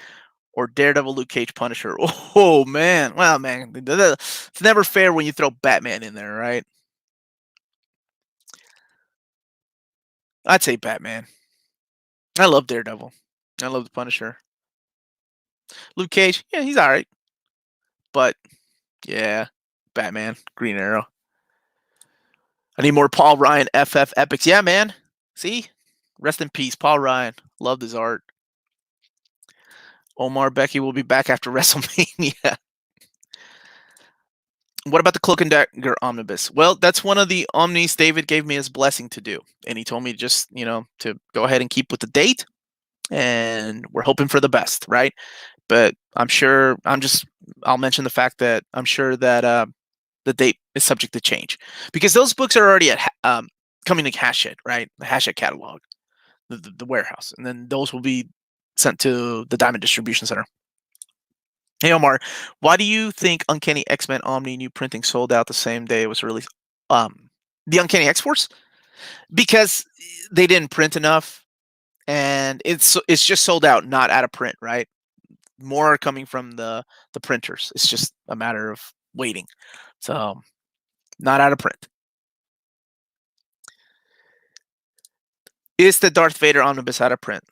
or Daredevil, Luke Cage, Punisher? Oh man, well man, it's never fair when you throw Batman in there, right? I'd say Batman. I love Daredevil. I love the Punisher. Luke Cage, yeah, he's all right, but yeah, Batman, Green Arrow. I need more Paul Ryan FF epics. Yeah, man. See, rest in peace, Paul Ryan. Loved his art. Omar Becky will be back after WrestleMania. What about the Cloak and Dagger Omnibus? Well, that's one of the Omnis David gave me his blessing to do, and he told me just to go ahead and keep with the date, and we're hoping for the best, right? But I'm sure I'll mention the fact that I'm sure that the date is subject to change because those books are already at coming to Hachette, right? The Hachette catalog, the warehouse, and then those will be sent to the Diamond Distribution Center. Hey Omar, why do you think Uncanny X-Men Omni new printing sold out the same day it was released? The Uncanny X-Force? Because they didn't print enough, and it's just sold out, not out of print, right? More are coming from the printers. It's just a matter of waiting. So, not out of print. Is the Darth Vader Omnibus out of print?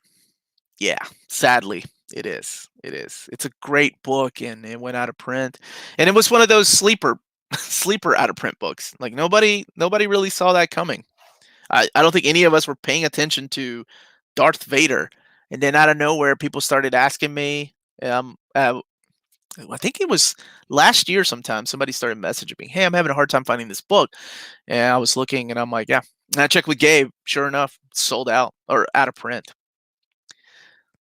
Yeah, sadly, it is. It is. It's a great book, and it went out of print, and it was one of those sleeper out of print books. Like nobody really saw that coming. I don't think any of us were paying attention to Darth Vader, and then out of nowhere, people started asking me. I think it was last year sometime. Somebody started messaging me, "Hey, I'm having a hard time finding this book," and I was looking, and I'm like, "Yeah." And I checked with Gabe. Sure enough, sold out or out of print.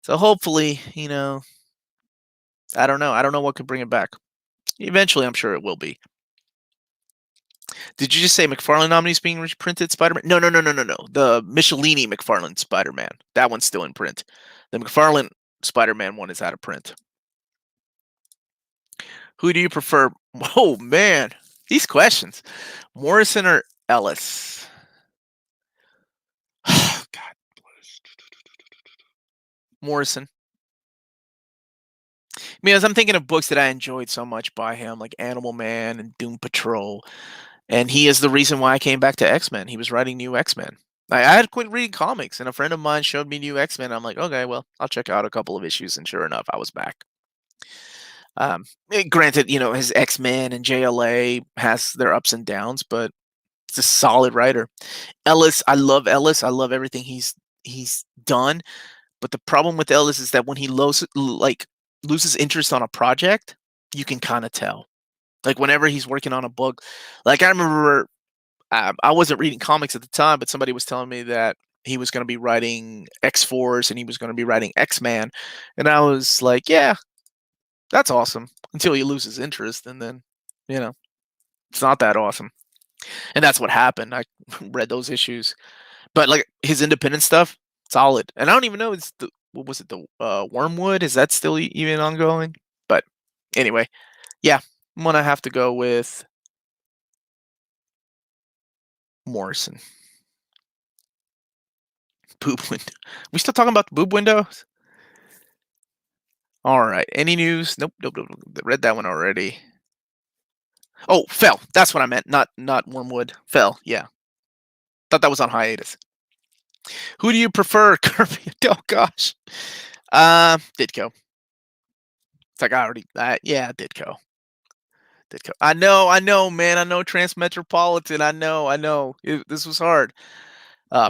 So hopefully, I don't know. I don't know what could bring it back. Eventually, I'm sure it will be. Did you just say McFarlane Omni is being reprinted? Spider-Man? No. The Michelini McFarlane Spider-Man. That one's still in print. The McFarlane Spider-Man one is out of print. Who do you prefer? Oh man, these questions. Morrison or Ellis? God, Morrison. Because I'm thinking of books that I enjoyed so much by him, like Animal Man and Doom Patrol. And he is the reason why I came back to X-Men. He was writing new X-Men. I had quit reading comics, and a friend of mine showed me new X-Men. I'm like, okay, well, I'll check out a couple of issues, and sure enough, I was back. Granted, his X-Men and JLA has their ups and downs, but it's a solid writer. Ellis, I love Ellis. I love everything he's done. But the problem with Ellis is that when he loses interest on a project, you can kind of tell. Like whenever he's working on a book, like I remember, I wasn't reading comics at the time, but somebody was telling me that he was going to be writing X-Force and he was going to be writing X-Man, and I was like, yeah, that's awesome. Until he loses interest, and then it's not that awesome. And that's what happened. I read those issues, but like his independent stuff, solid. And I don't even know what was it, the Wormwood? Is that still even ongoing? But anyway, yeah. I'm gonna have to go with Morrison. Boob window. We still talking about the boob windows? All right. Any news? Nope. Nope. Nope. Nope. Read that one already. Oh, Fell. That's what I meant. Not Wormwood. Fell. Yeah. Thought that was on hiatus. Who do you prefer, Kirby? Oh gosh. Ditko. It's like I already. Yeah, Ditko. Ditko. I know, man. I know Transmetropolitan. I know. This was hard.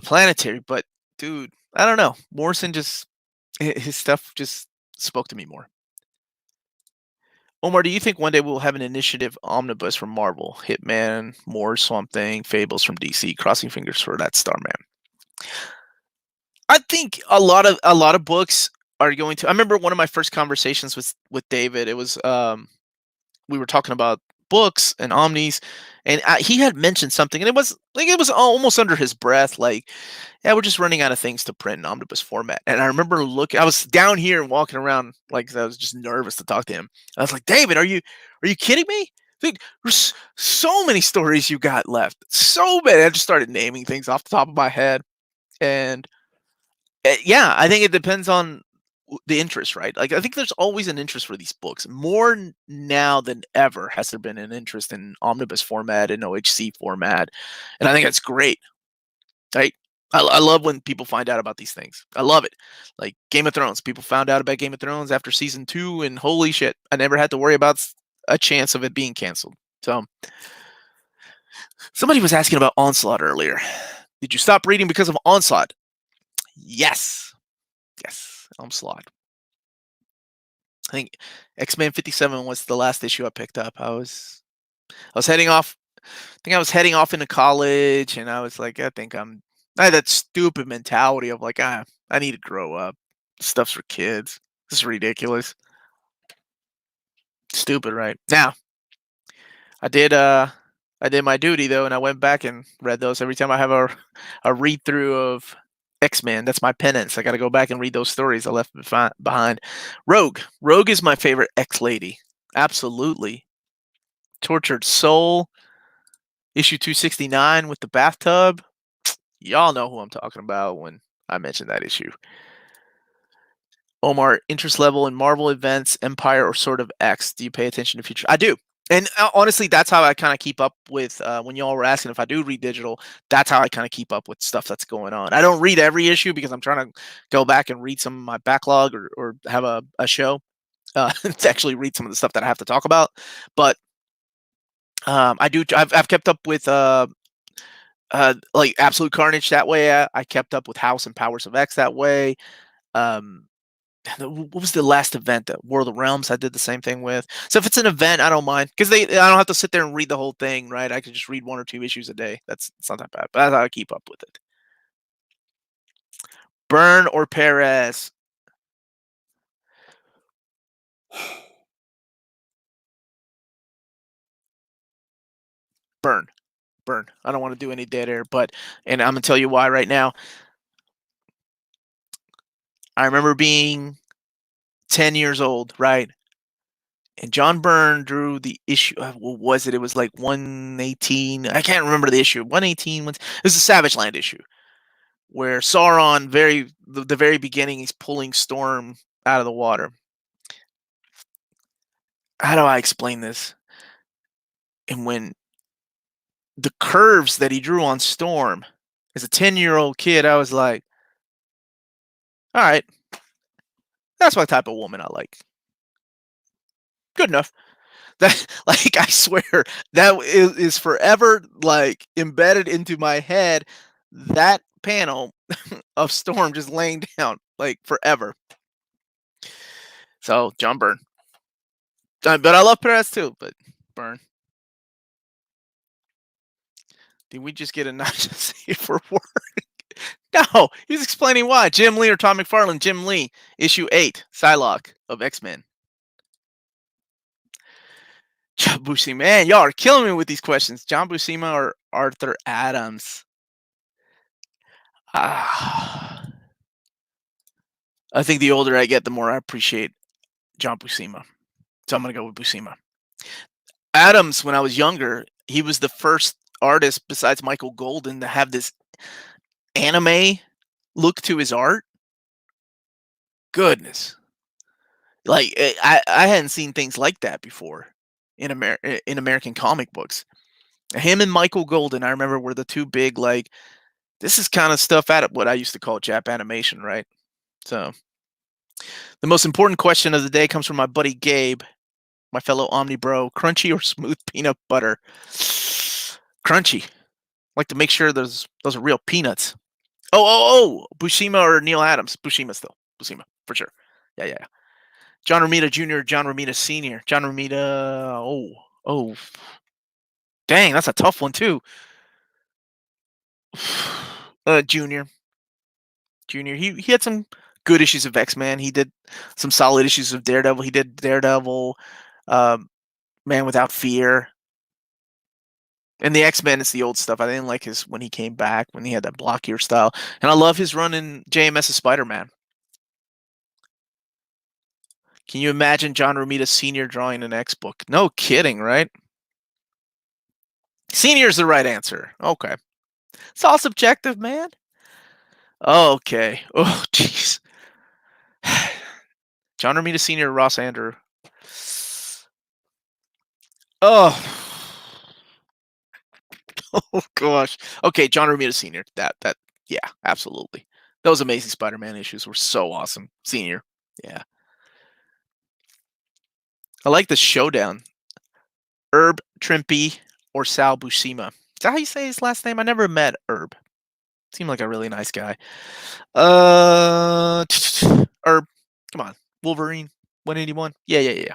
Planetary, but dude, I don't know. Morrison just his stuff just spoke to me more. Omar, do you think one day we'll have an initiative omnibus from Marvel? Hitman, more Swamp Thing, Fables from DC. Crossing fingers for that Starman. I think a lot of books are going to. I remember one of my first conversations with David. It was we were talking about books and omnis, and he had mentioned something, and it was almost under his breath, like, yeah, we're just running out of things to print in omnibus format. And I remember looking, I was down here and walking around like I was just nervous to talk to him. I was like, David, are you kidding me? Dude, there's so many stories you got left, so many. I just started naming things off the top of my head, and yeah, I think it depends on the interest, right? Like, I think there's always an interest for these books. More now than ever has there been an interest in omnibus format and OHC format, and I think that's great. Right? I love when people find out about these things. I love it. Like Game of Thrones, people found out about Game of Thrones after season 2, and holy shit, I never had to worry about a chance of it being canceled. So, somebody was asking about Onslaught earlier. Did you stop reading because of Onslaught? Yes. Yes. Onslaught. I think X-Men 57 was the last issue I picked up. I was heading off. I think I was heading off into college, and I was like, I had that stupid mentality of like, I need to grow up. Stuff's for kids. This is ridiculous. Stupid, right? Now, I did I did my duty though, and I went back and read those every time I have a read through of X-Men. That's my penance. I got to go back and read those stories I left behind. Rogue. Rogue is my favorite X lady. Absolutely. Tortured Soul, issue 269 with the bathtub. Y'all know who I'm talking about when I mention that issue. Omar, interest level in Marvel events, Empire, or sort of X? Do you pay attention to future? I do. And honestly, that's how I kind of keep up with when y'all were asking if I do read digital. That's how I kind of keep up with stuff that's going on. I don't read every issue because I'm trying to go back and read some of my backlog or have a show to actually read some of the stuff that I have to talk about. But I do. I've kept up with like Absolute Carnage that way. I kept up with House and Powers of X that way. Um, what was the last event? That World of Realms I did the same thing with. So if it's an event, I don't mind because I don't have to sit there and read the whole thing, right? I can just read 1 or 2 issues a day. It's not that bad, but that's how I keep up with it. Byrne or Perez? Byrne, Byrne. I don't want to do any dead air, and I'm gonna tell you why right now. I remember being 10 years old, right? And John Byrne drew the issue. What was it? It was like 118. I can't remember the issue. 118. It was a Savage Land issue where Sauron, the very beginning, he's pulling Storm out of the water. How do I explain this? And when the curves that he drew on Storm, as a 10-year-old kid, I was like, all right, that's my type of woman I like. Good enough. That, like, I swear that is forever like embedded into my head. That panel of Storm just laying down like forever. So John Byrne, but I love Perez too. But Byrne, did we just get a notch for work? No, he's explaining why. Jim Lee or Tom McFarlane? Jim Lee, issue 8, Psylocke of X-Men. John Buscema, man, y'all are killing me with these questions. John Buscema or Arthur Adams? I think the older I get, the more I appreciate John Buscema. So I'm going to go with Buscema. Adams, when I was younger, he was the first artist besides Michael Golden to have this anime look to his art. Goodness. Like, I hadn't seen things like that before in American comic books. Him and Michael Golden, I remember, were the two big, like, this is kind of stuff out of what I used to call Jap animation, right? So, the most important question of the day comes from my buddy Gabe, my fellow Omni bro. Crunchy or smooth peanut butter? Crunchy. Like to make sure those are real peanuts. Oh, Bushima or Neil Adams? Bushima still. Bushima, for sure. Yeah. John Romita Jr., John Romita Sr., John Romita. Oh. Dang, that's a tough one, too. Junior. Junior. He had some good issues of X-Men. He did some solid issues of Daredevil. He did Daredevil, Man Without Fear. And the X-Men is the old stuff. I didn't like his when he came back, when he had that blockier style. And I love his run in JMS's Spider-Man. Can you imagine John Romita Sr. drawing an X book? No kidding, right? Senior is the right answer. Okay. It's all subjective, man. Okay. Oh, jeez. John Romita Sr., Ross Andrew. Oh. Oh gosh. Okay, John Romita Sr. Yeah, absolutely. Those Amazing Spider-Man issues were so awesome. Senior. Yeah. I like the showdown. Herb Trimpe or Sal Buscema. Is that how you say his last name? I never met Herb. Seemed like a really nice guy. Herb. Come on. Wolverine 181. Yeah.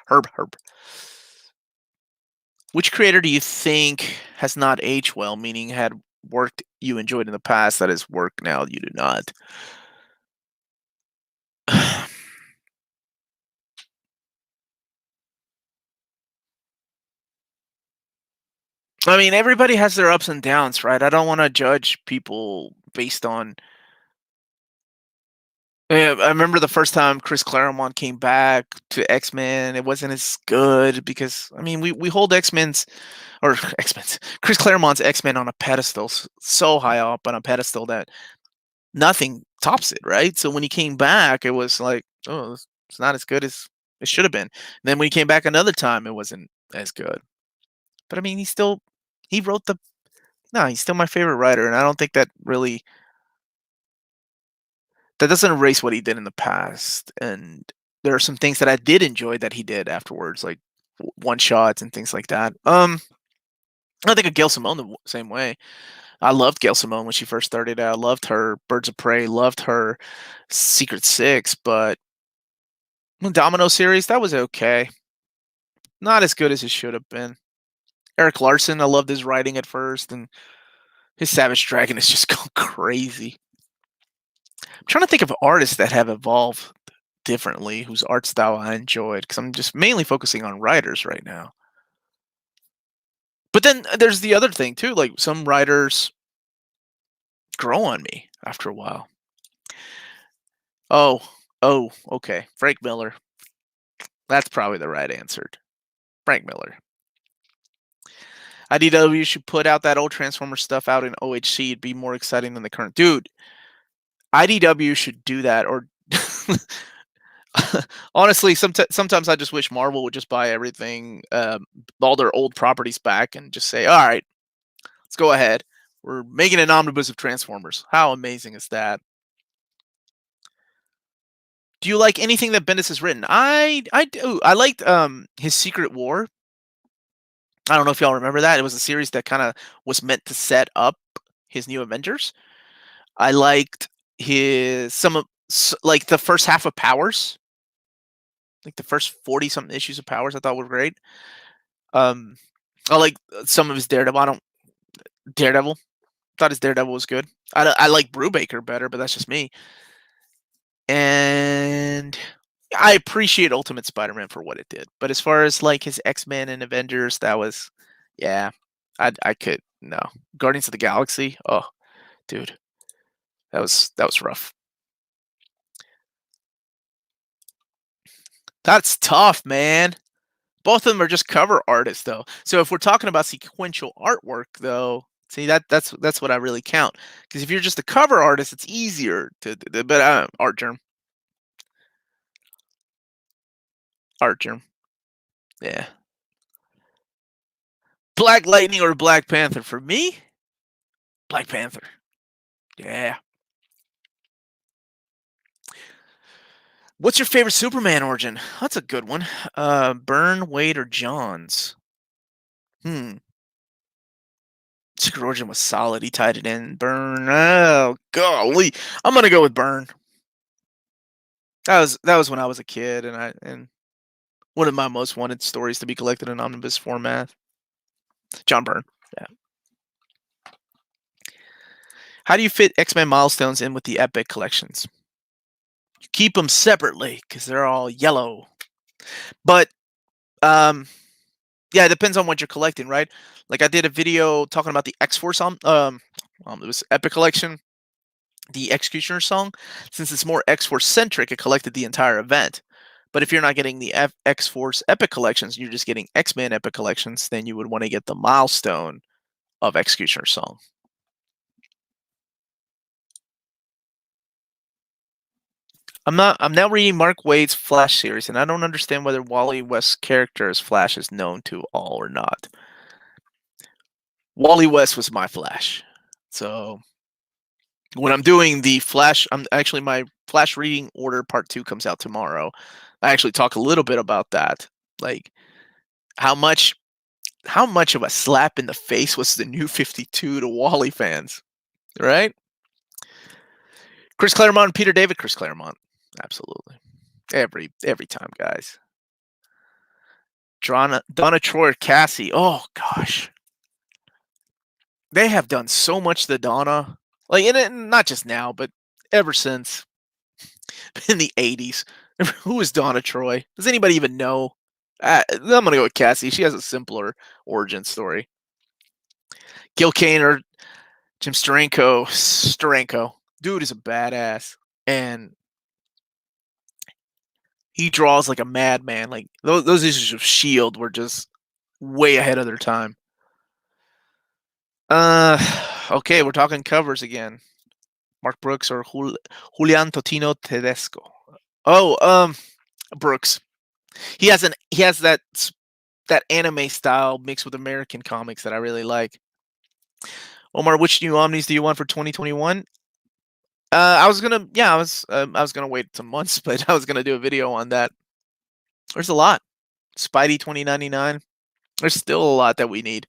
Herb. Herb. Which creator do you think has not aged well, meaning had work you enjoyed in the past that is work now you do not? I mean, everybody has their ups and downs, right? I don't want to judge people based on. Yeah, I remember the first time Chris Claremont came back to X-Men. It wasn't as good because I mean we hold X-Men's or X-Men's Chris Claremont's X-Men on a pedestal, so high up on a pedestal that nothing tops it, right? So when he came back, it was like, oh, it's not as good as it should have been. And then when he came back another time, it wasn't as good. But I mean, he wrote the no, he's still my favorite writer, and I don't think that doesn't erase what he did in the past. And there are some things that I did enjoy that he did afterwards, like one shots and things like that. I think of Gail Simone the same way. I loved Gail Simone when she first started out. I loved her Birds of Prey, loved her Secret Six, but the Domino series, that was okay. Not as good as it should have been. Eric Larson, I loved his writing at first, and his Savage Dragon is just gone crazy. I'm trying to think of artists that have evolved differently, whose art style I enjoyed, because I'm just mainly focusing on writers right now. But then there's the other thing too, like some writers grow on me after a while. Oh, okay. Frank Miller. That's probably the right answer. Frank Miller. IDW should put out that old Transformer stuff out in OHC. It'd be more exciting than the current. Dude, IDW should do that. Or honestly, sometimes I just wish Marvel would just buy everything, all their old properties back, and just say, "All right, let's go ahead. We're making an omnibus of Transformers." How amazing is that? Do you like anything that Bendis has written? I do. I liked his Secret War. I don't know if y'all remember that. It was a series that kind of was meant to set up his new Avengers. I liked like the first half of Powers, like the first 40 something issues of Powers. I thought were great. Um, I like some of his Daredevil. I don't Daredevil. Thought his Daredevil was good. I like Brubaker better, but that's just me. And I appreciate Ultimate Spider-Man for what it did. But as far as like his X-Men and Avengers, that was, yeah, I could no Guardians of the Galaxy. Oh, dude, that was rough. That's tough, man. Both of them are just cover artists, though. So if we're talking about sequential artwork, though, see that's what I really count. Because if you're just a cover artist, it's easier to but art germ, art germ, yeah. Black Lightning or Black Panther for me? Black Panther, yeah. What's your favorite Superman origin? That's a good one. Byrne, Wade, or Johns? Hmm. Secret Origin was solid. He tied it in. Byrne. Oh golly, I'm gonna go with Byrne. That was when I was a kid, and one of my most wanted stories to be collected in omnibus format. John Byrne. Yeah. How do you fit X-Men Milestones in with the Epic collections? You keep them separately because they're all yellow. But um, yeah, it depends on what you're collecting, right? Like I did a video talking about the X-Force it was Epic collection, the Executioner song. Since it's more X-Force centric, it collected the entire event. But if you're not getting the X-Force Epic collections, you're just getting X-Men Epic collections, then you would want to get the milestone of Executioner song. I'm now reading Mark Waid's Flash series, and I don't understand whether Wally West's character as Flash is known to all or not. Wally West was my Flash. So when I'm doing the Flash, I'm actually my Flash reading order part 2 comes out tomorrow. I actually talk a little bit about that. Like how much of a slap in the face was the new 52 to Wally fans, right? Chris Claremont, Peter David, Chris Claremont. Absolutely. Every time, guys. Donna Troy or Cassie. Oh gosh. They have done so much to Donna. Like and not just now, but ever since in the 80s. Who is Donna Troy? Does anybody even know? I'm gonna go with Cassie. She has a simpler origin story. Gil Kane or Jim Steranko. Steranko. Dude is a badass. And he draws like a madman. Like those issues of Shield were just way ahead of their time. Okay, we're talking covers again. Mark Brooks or Julian Totino Tedesco. Oh, Brooks. He has that anime style mixed with American comics that I really like. Omar, which new Omnis do you want for 2021? I was gonna wait some months, but I was gonna do a video on that. There's a lot. Spidey 2099. There's still a lot that we need.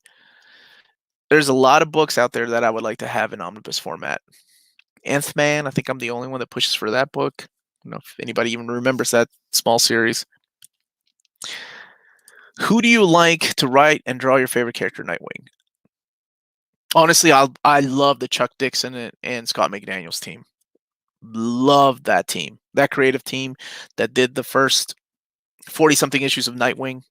There's a lot of books out there that I would like to have in omnibus format. Nth Man, I think I'm the only one that pushes for that book. I don't know if anybody even remembers that small series. Who do you like to write and draw your favorite character, Nightwing? Honestly, I love the Chuck Dixon and Scott McDaniels team. Love that team. That creative team that did the first 40 something issues of Nightwing.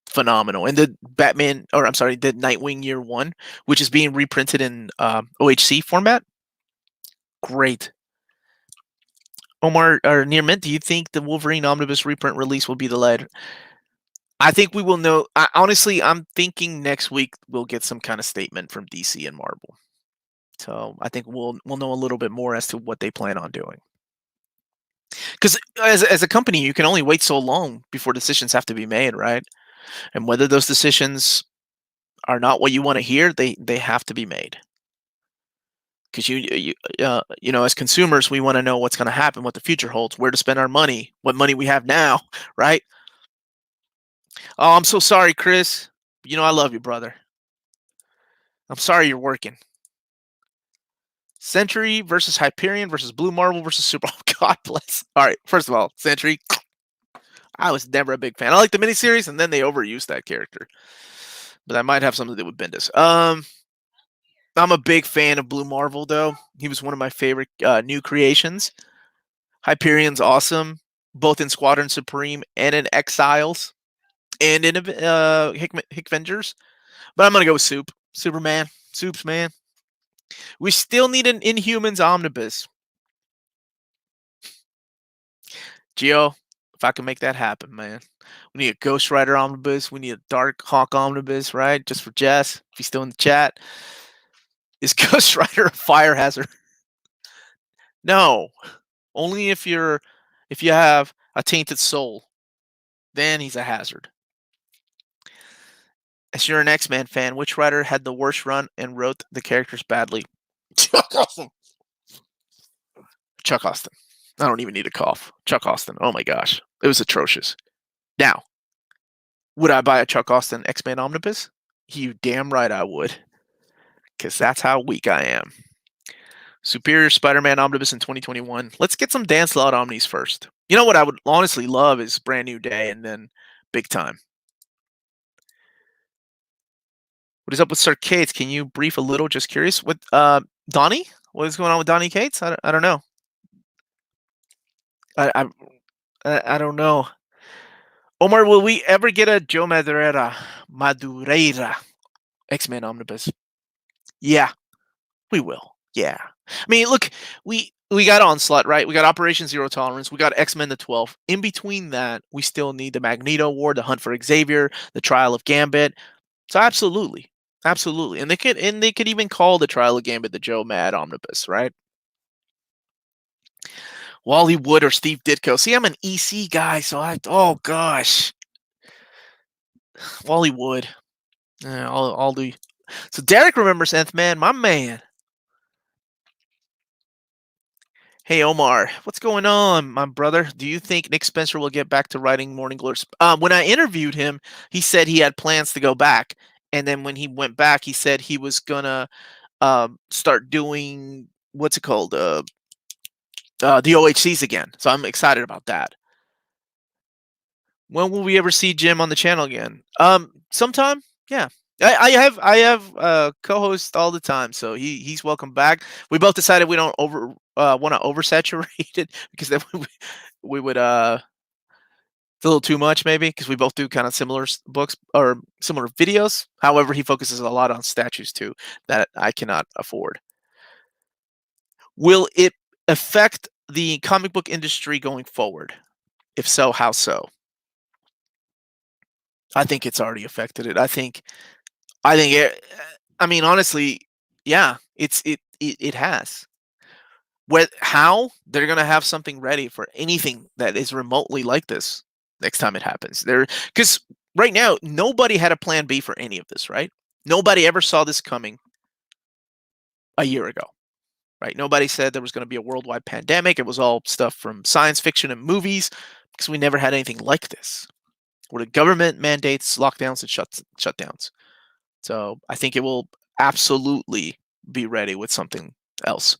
Phenomenal. And did Nightwing Year 1, which is being reprinted in OHC format. Great. Omar or Near Mint, do you think the Wolverine Omnibus reprint release will be delayed? I think we will know. Honestly, I'm thinking next week we'll get some kind of statement from DC and Marvel. So I think we'll know a little bit more as to what they plan on doing. Because as a company, you can only wait so long before decisions have to be made, right? And whether those decisions are not what you want to hear, they have to be made. Because as consumers, we want to know what's going to happen, what the future holds, where to spend our money, what money we have now, right? Oh, I'm so sorry, Chris. I love you, brother. I'm sorry you're working. Century versus Hyperion versus Blue Marvel versus Super. Oh, God bless. All right, first of all, Century. I was never a big fan. I like the miniseries, and then they overused that character. But that might have something to do with Bendis. I'm a big fan of Blue Marvel, though. He was one of my favorite new creations. Hyperion's awesome, both in Squadron Supreme and in Exiles, and in Hickvengers. But I'm gonna go with Superman. Soups, man. We still need an Inhumans omnibus. Gio, if I can make that happen, man. We need a Ghost Rider omnibus. We need a Dark Hawk omnibus, right? Just for Jess, if he's still in the chat. Is Ghost Rider a fire hazard? No. Only if you have a tainted soul. Then he's a hazard. As you're an X-Men fan, which writer had the worst run and wrote the characters badly? Chuck Austin. Chuck Austin. I don't even need a cough. Chuck Austin. Oh my gosh. It was atrocious. Now, would I buy a Chuck Austin X-Men omnibus? You damn right I would. Because that's how weak I am. Superior Spider-Man omnibus in 2021. Let's get some Dan Slott omnis first. You know what I would honestly love is Brand New Day and then Big Time. What is up with Sir Cates? Can you brief a little? Just curious. What Donnie? What is going on with Donnie Cates? I don't know. I don't know. Omar, will we ever get a Joe Madureira X-Men omnibus? Yeah, we will. Yeah. I mean, look, we got Onslaught, right? We got Operation Zero Tolerance. We got X-Men the 12. In between that, we still need the Magneto War, the Hunt for Xavier, the Trial of Gambit. So absolutely. Absolutely. And they could even call the Trial of Gambit the Joe Mad omnibus, right? Wally Wood or Steve Ditko. See, I'm an EC guy, so oh gosh. Wally Wood. I'll do. So Derek remembers Nth Man, my man. Hey Omar, what's going on, my brother? Do you think Nick Spencer will get back to writing Morning Glory? When I interviewed him, he said he had plans to go back, and then when he went back, he said he was gonna start doing what's it called, the OHCs again. So I'm excited about that. When will we ever see Jim on the channel again? Sometime. Yeah. I have co-hosts all the time, so he's welcome back. We both decided we don't want to oversaturate it because then we would it's a little too much maybe because we both do kind of similar books or similar videos. However, he focuses a lot on statues too that I cannot afford. Will it affect the comic book industry going forward? If so, how so? I think it's already affected it. I think it, I mean, honestly, yeah, it has. How they're gonna have something ready for anything that is remotely like this next time it happens. Because right now nobody had a plan B for any of this, right? Nobody ever saw this coming a year ago, right? Nobody said there was going to be a worldwide pandemic. It was all stuff from science fiction and movies because we never had anything like this, where the government mandates lockdowns and shutdowns. So I think it will absolutely be ready with something else.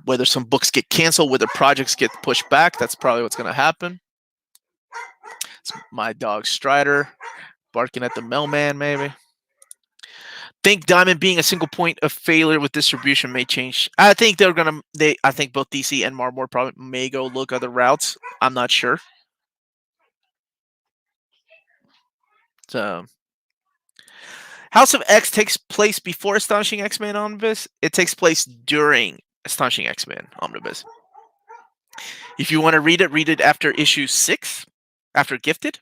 Whether some books get canceled, whether projects get pushed back, that's probably what's going to happen. It's my dog Strider barking at the mailman, maybe. Think Diamond being a single point of failure with distribution may change. I think I think both DC and Marvel probably may go look other routes. I'm not sure. So House of X takes place before Astonishing X-Men Omnibus. It takes place during Astonishing X-Men Omnibus. If you want to read it after issue 6, after Gifted.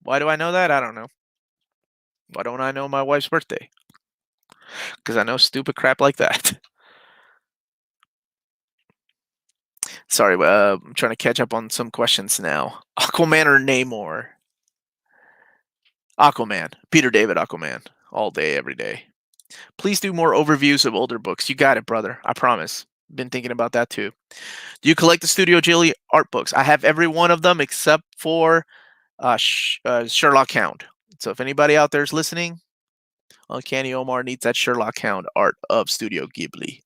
Why do I know that? I don't know. Why don't I know my wife's birthday? Because I know stupid crap like that. Sorry, I'm trying to catch up on some questions now. Aquaman or Namor? Aquaman. Peter David Aquaman. All day, every day. Please do more overviews of older books. You got it, brother. I promise. Been thinking about that too. Do you collect the Studio Ghibli art books? I have every one of them except for Sherlock Hound. So if anybody out there is listening, Uncanny Omar needs that Sherlock Hound art of Studio Ghibli.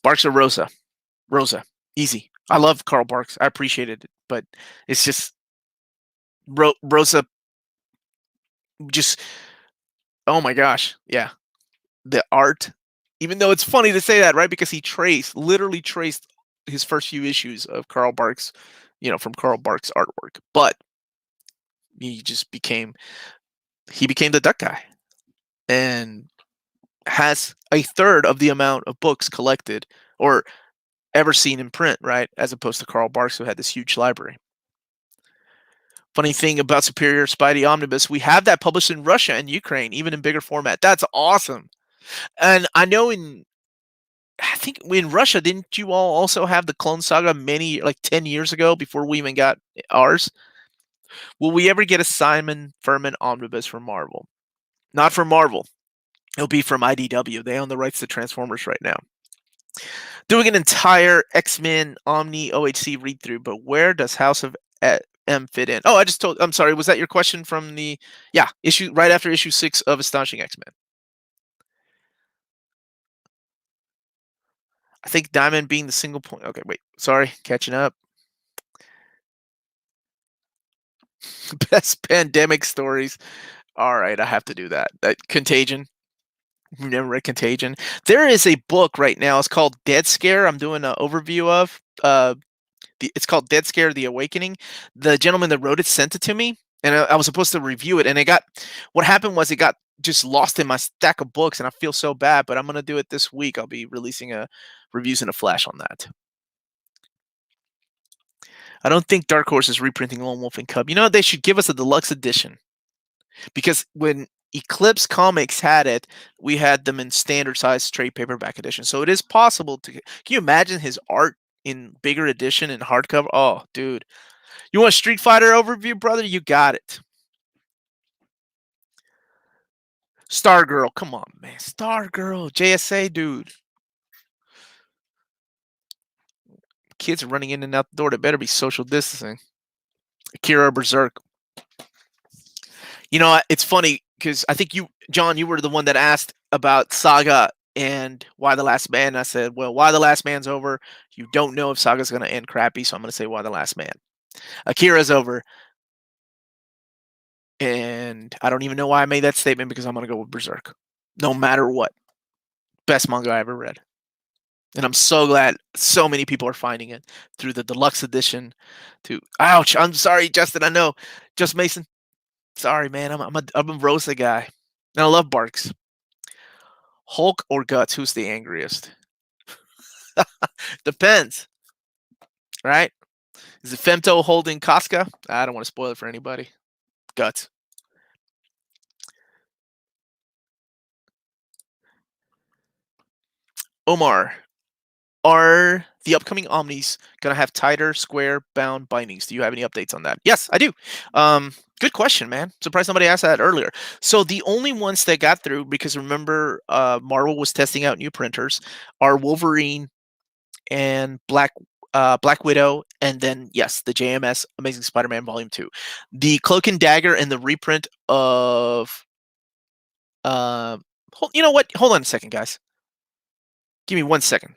Barks or Rosa? Rosa. Easy. I love Carl Barks. I appreciate it, but it's just Rosa. Just oh my gosh, yeah. The art, even though it's funny to say that, right? Because he literally traced his first few issues of Carl Barks, from Carl Barks' artwork, but he became the duck guy, and has a third of the amount of books collected, or ever seen in print, right? As opposed to Karl Barks, who had this huge library. Funny thing about Superior Spidey Omnibus, we have that published in Russia and Ukraine, even in bigger format. That's awesome. And I know I think in Russia, didn't you all also have the Clone Saga like 10 years ago before we even got ours? Will we ever get a Simon Furman Omnibus from Marvel? Not from Marvel. It'll be from IDW. They own the rights to Transformers right now. Doing an entire X-Men Omni OHC read through, but where does House of M fit in? Oh, I'm sorry, was that your question from the issue right after issue 6 of Astonishing X-Men? I think Diamond being the single point. Okay, wait. Sorry, catching up. Best pandemic stories. All right, I have to do that. Contagion. You've never read Contagion? There is a book right now. It's called Dead Scare. I'm doing an overview of. It's called Dead Scare: The Awakening. The gentleman that wrote it sent it to me, and I was supposed to review it. And what happened was it got just lost in my stack of books, and I feel so bad. But I'm gonna do it this week. I'll be releasing reviews in a flash on that. I don't think Dark Horse is reprinting Lone Wolf and Cub. You know, they should give us a deluxe edition, because when Eclipse Comics had it, we had them in standard size trade paperback edition. So it is possible to. Can you imagine his art in bigger edition and hardcover? Oh, dude. You want a Street Fighter overview, brother? You got it. Stargirl. Come on, man. Stargirl. JSA, dude. Kids are running in and out the door. They better be social distancing. Akira Berserk. You know, it's funny because I think John, you were the one that asked about Saga and Why the Last Man. I said, well, Why the Last Man's over. You don't know if Saga's going to end crappy, so I'm going to say Why the Last Man. Akira's over. And I don't even know why I made that statement, because I'm going to go with Berserk. No matter what. Best manga I ever read. And I'm so glad so many people are finding it through the deluxe edition. Ouch! I'm sorry, Justin. I know, Just Mason. Sorry, man. I'm a Rosa guy, and I love Barks. Hulk or Guts? Who's the angriest? Depends, right? Is it Femto holding Casca? I don't want to spoil it for anybody. Guts. Omar, are the upcoming Omnis going to have tighter, square bound bindings? Do you have any updates on that? Yes, I do. Good question, man. Surprised somebody asked that earlier. So the only ones that got through, because remember, Marvel was testing out new printers, are Wolverine and Black Widow, and then yes, the JMS Amazing Spider-Man Volume 2. The Cloak and Dagger and the reprint of you know what? Hold on a second, guys. Give me 1 second.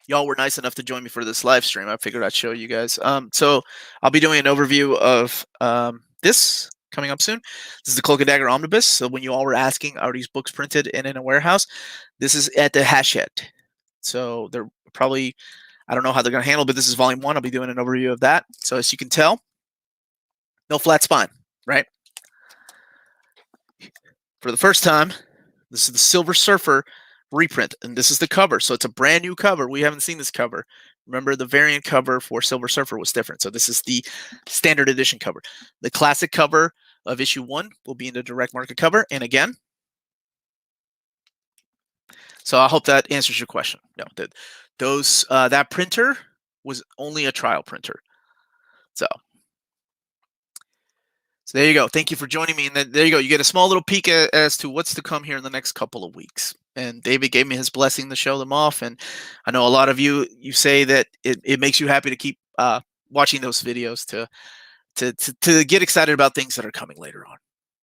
Y'all were nice enough to join me for this live stream. I figured I'd show you guys. So I'll be doing an overview of this coming up soon. This is the Cloak and Dagger Omnibus. So when you all were asking, are these books printed and in a warehouse? This is at the Hachette. So they're probably, I don't know how they're going to handle, but this is volume 1. I'll be doing an overview of that. So as you can tell, no flat spine, right? For the first time, this is the Silver Surfer reprint, and this is the cover. So it's a brand new cover. We haven't seen this cover. Remember, the variant cover for Silver Surfer was different. So this is the standard edition cover. The classic cover of issue 1 will be in the direct market cover. And again, so I hope that answers your question. No, that printer was only a trial printer. So there you go. Thank you for joining me. And there you go. You get a small little peek as to what's to come here in the next couple of weeks. And David gave me his blessing to show them off. And I know a lot of you say that it makes you happy to keep watching those videos to get excited about things that are coming later on.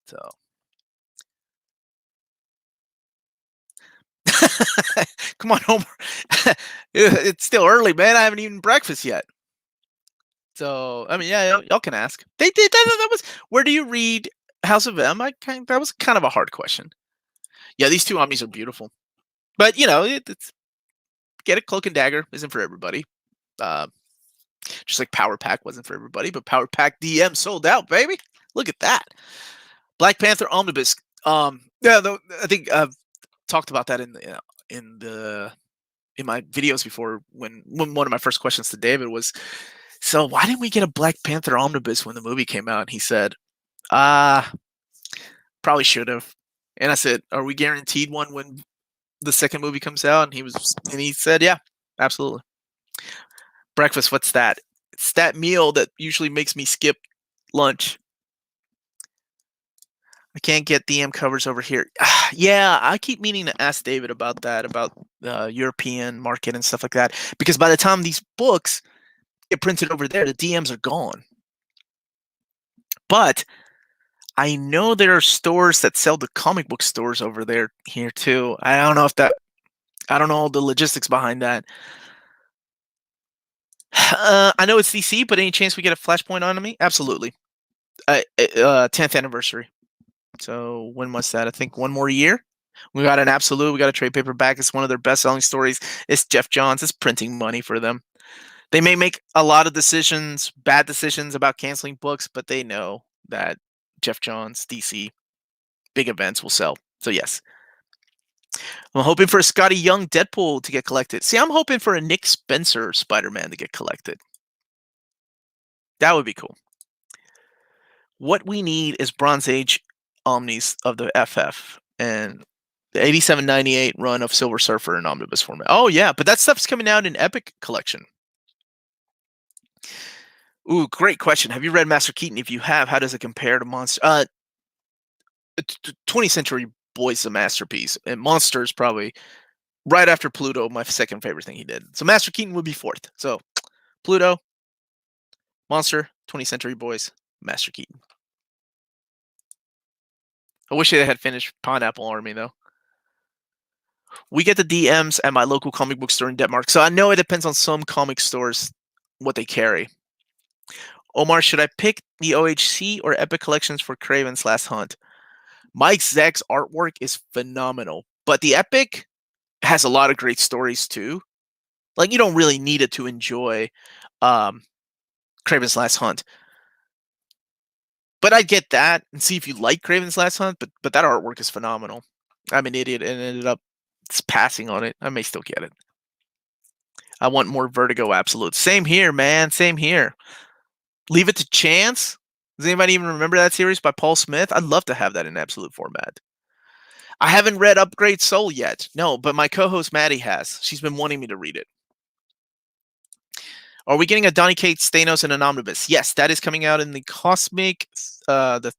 So come on, Homer. It's still early, man. I haven't eaten breakfast yet. So I mean, yeah, y'all can ask. They did that was. Where do you read House of M, that was kind of a hard question. Yeah, these two Omnis are beautiful, but it's get a Cloak and Dagger isn't for everybody. Uh, just like Power Pack wasn't for everybody, but Power Pack DM sold out, baby. Look at that. Black Panther Omnibus. Yeah, though I think I've talked about that in the in my videos before when one of my first questions to David was, so why didn't we get a Black Panther Omnibus when the movie came out? And he said, ah, probably should have. And I said, are we guaranteed one when the second movie comes out? And he said, yeah, absolutely. Breakfast, what's that? It's that meal that usually makes me skip lunch. I can't get DM covers over here. Yeah, I keep meaning to ask David about that, about the European market and stuff like that. Because by the time these books get printed over there, the DMs are gone. But I know there are stores that sell the comic book stores over there here too. I don't know all the logistics behind that. I know it's DC, but any chance we get a Flashpoint on me? Absolutely. 10th anniversary. So when was that? I think one more year. We got an absolute. We got a trade paperback. It's one of their best-selling stories. It's Jeff Johns. It's printing money for them. They may make a lot of bad decisions about canceling books, but they know that Jeff Johns, DC, big events will sell. So yes. I'm hoping for a Scotty Young Deadpool to get collected. See, I'm hoping for a Nick Spencer Spider-Man to get collected. That would be cool. What we need is Bronze Age Omnis of the FF and the 87-98 run of Silver Surfer in Omnibus format. Oh, yeah, but that stuff's coming out in Epic Collection. Ooh, great question. Have you read Master Keaton? If you have, how does it compare to Monster? 20th Century Boy's a masterpiece, and Monster is probably right after Pluto, my second favorite thing he did. So Master Keaton would be fourth. So Pluto, Monster, 20th Century Boys, Master Keaton. I wish they had finished Pineapple Army, though. We get the DMs at my local comic book store in Denmark. So I know it depends on some comic stores what they carry. Omar, should I pick the OHC or Epic Collections for Kraven's Last Hunt? Mike Zeck's artwork is phenomenal, but the Epic has a lot of great stories too. Like, you don't really need it to enjoy Kraven's Last Hunt. But I'd get that and see if you like Kraven's Last Hunt, but that artwork is phenomenal. I'm an idiot and ended up passing on it. I may still get it. I want more Vertigo Absolute. Same here, man. Same here. Leave It to Chance. Does anybody even remember that series by Paul Smith? I'd love to have that in absolute format. I haven't read Upgrade Soul yet. No, but my co-host Maddie has. She's been wanting me to read it. Are we getting a Donny Cates Thanos in an omnibus? Yes, that is coming out in the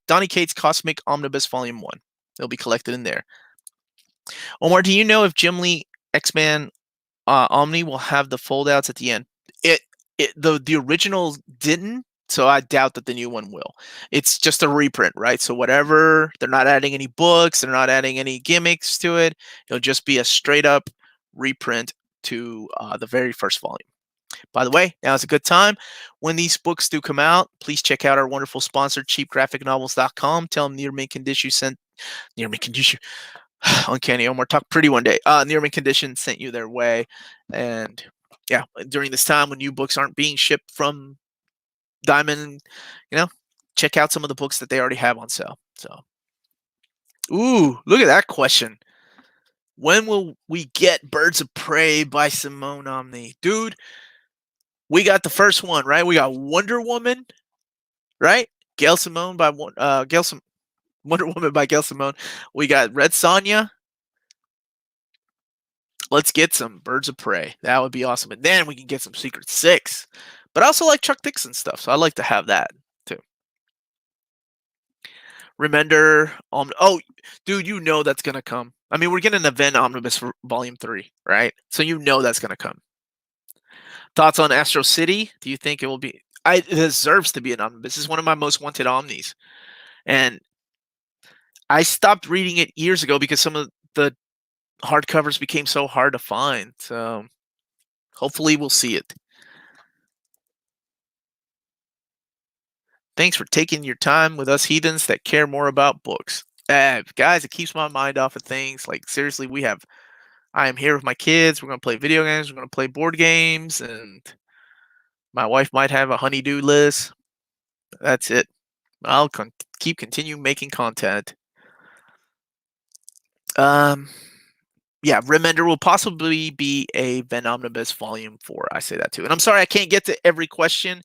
Donny Cates Cosmic Omnibus Volume 1. It'll be collected in there. Omar, do you know if Jim Lee X-Men Omni will have the foldouts at the end? The original didn't, so I doubt that the new one will. It's just a reprint, right? So whatever, they're not adding any books, they're not adding any gimmicks to it. It'll just be a straight up reprint to the very first volume. By the way, now is a good time. When these books do come out, please check out our wonderful sponsor, cheapgraphicnovels.com. Tell them Near Mint Condition sent Uncanny Omar talk pretty one day. Near Mint Condition sent you their way. And yeah, during this time when new books aren't being shipped from Diamond, check out some of the books that they already have on sale. So, ooh, look at that question. When will we get Birds of Prey by Simone Omni? Dude, we got the first one, right? We got Wonder Woman, right? Wonder Woman by Gail Simone. We got Red Sonja. Let's get some Birds of Prey. That would be awesome. And then we can get some Secret Six. But I also like Chuck Dixon stuff, so I like to have that too. Remender. Oh, dude, you know that's going to come. I mean, we're getting an event omnibus for Volume 3, right? So you know that's going to come. Thoughts on Astro City? Do you think it will be... It deserves to be an omnibus. This is one of my most wanted omnis. And I stopped reading it years ago because some of the hardcovers became so hard to find. So hopefully we'll see it. Thanks for taking your time with us heathens that care more about books. Guys, it keeps my mind off of things. Like, seriously, I am here with my kids. We're going to play video games. We're going to play board games. And my wife might have a honey-do list. That's it. I'll keep continue making content. Yeah, Remender will possibly be a Ven Omnibus Volume 4. I say that too. And I'm sorry I can't get to every question,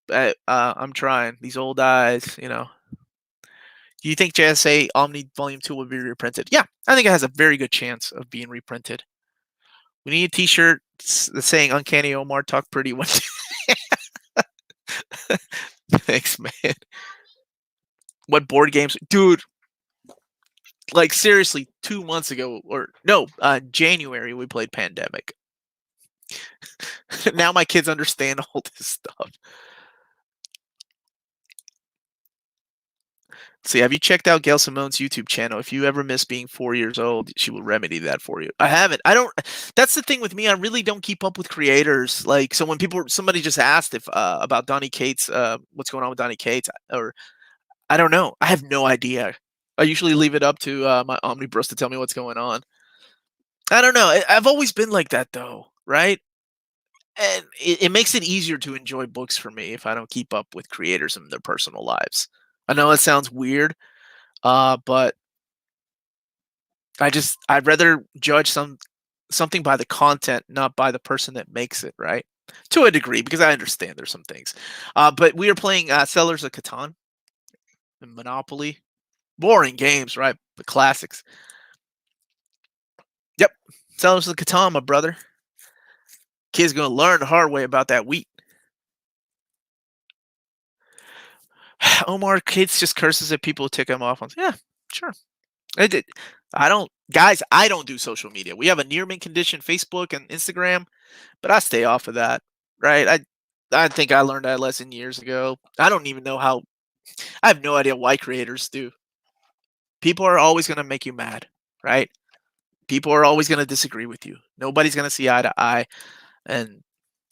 but I'm trying. These old eyes, you know. Do you think JSA Omni Volume 2 will be reprinted? Yeah, I think it has a very good chance of being reprinted. We need a t-shirt saying Uncanny Omar talk pretty one day. Thanks, man. What board games? Dude, like seriously, 2 months ago, or no, January, we played Pandemic. Now my kids understand all this stuff. See, have you checked out Gail Simone's YouTube channel? If you ever miss being 4 years old, she will remedy that for you. I haven't. I don't. That's the thing with me. I really don't keep up with creators. Like, so when somebody just asked if about Donny Cates, what's going on with Donny Cates, or I don't know. I have no idea. I usually leave it up to my Omnibus to tell me what's going on. I don't know. I've always been like that, though, right? And it makes it easier to enjoy books for me if I don't keep up with creators and their personal lives. I know it sounds weird, but I'd rather judge something by the content, not by the person that makes it, right? To a degree, because I understand there's some things. But we are playing Settlers of Catan and Monopoly. Boring games, right? The classics. Yep. Settlers of Catan, my brother. Kid's gonna learn the hard way about that wheat. Omar Kids just curses at people who tick him off. Yeah, sure. I don't, guys. I don't do social media. We have a near mint condition, Facebook and Instagram, but I stay off of that. Right? I think I learned that lesson years ago. I don't even know how. I have no idea why creators do. People are always going to make you mad, right? People are always going to disagree with you. Nobody's going to see eye to eye, and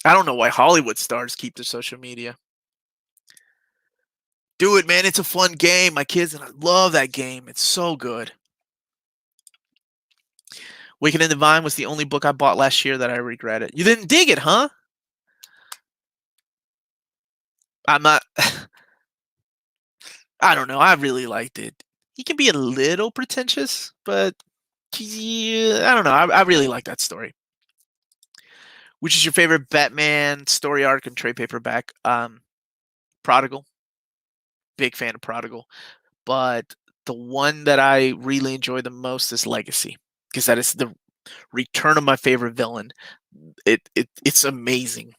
I don't know why Hollywood stars keep their social media. Do it, man. It's a fun game. My kids and I love that game. It's so good. Waking in the Vine was the only book I bought last year that I regretted. You didn't dig it, huh? I'm not. I don't know. I really liked it. He can be a little pretentious, but yeah, I don't know. I really like that story. Which is your favorite Batman story arc and trade paperback? Prodigal. Big fan of Prodigal. But the one that I really enjoy the most is Legacy, because that is the return of my favorite villain. It's amazing.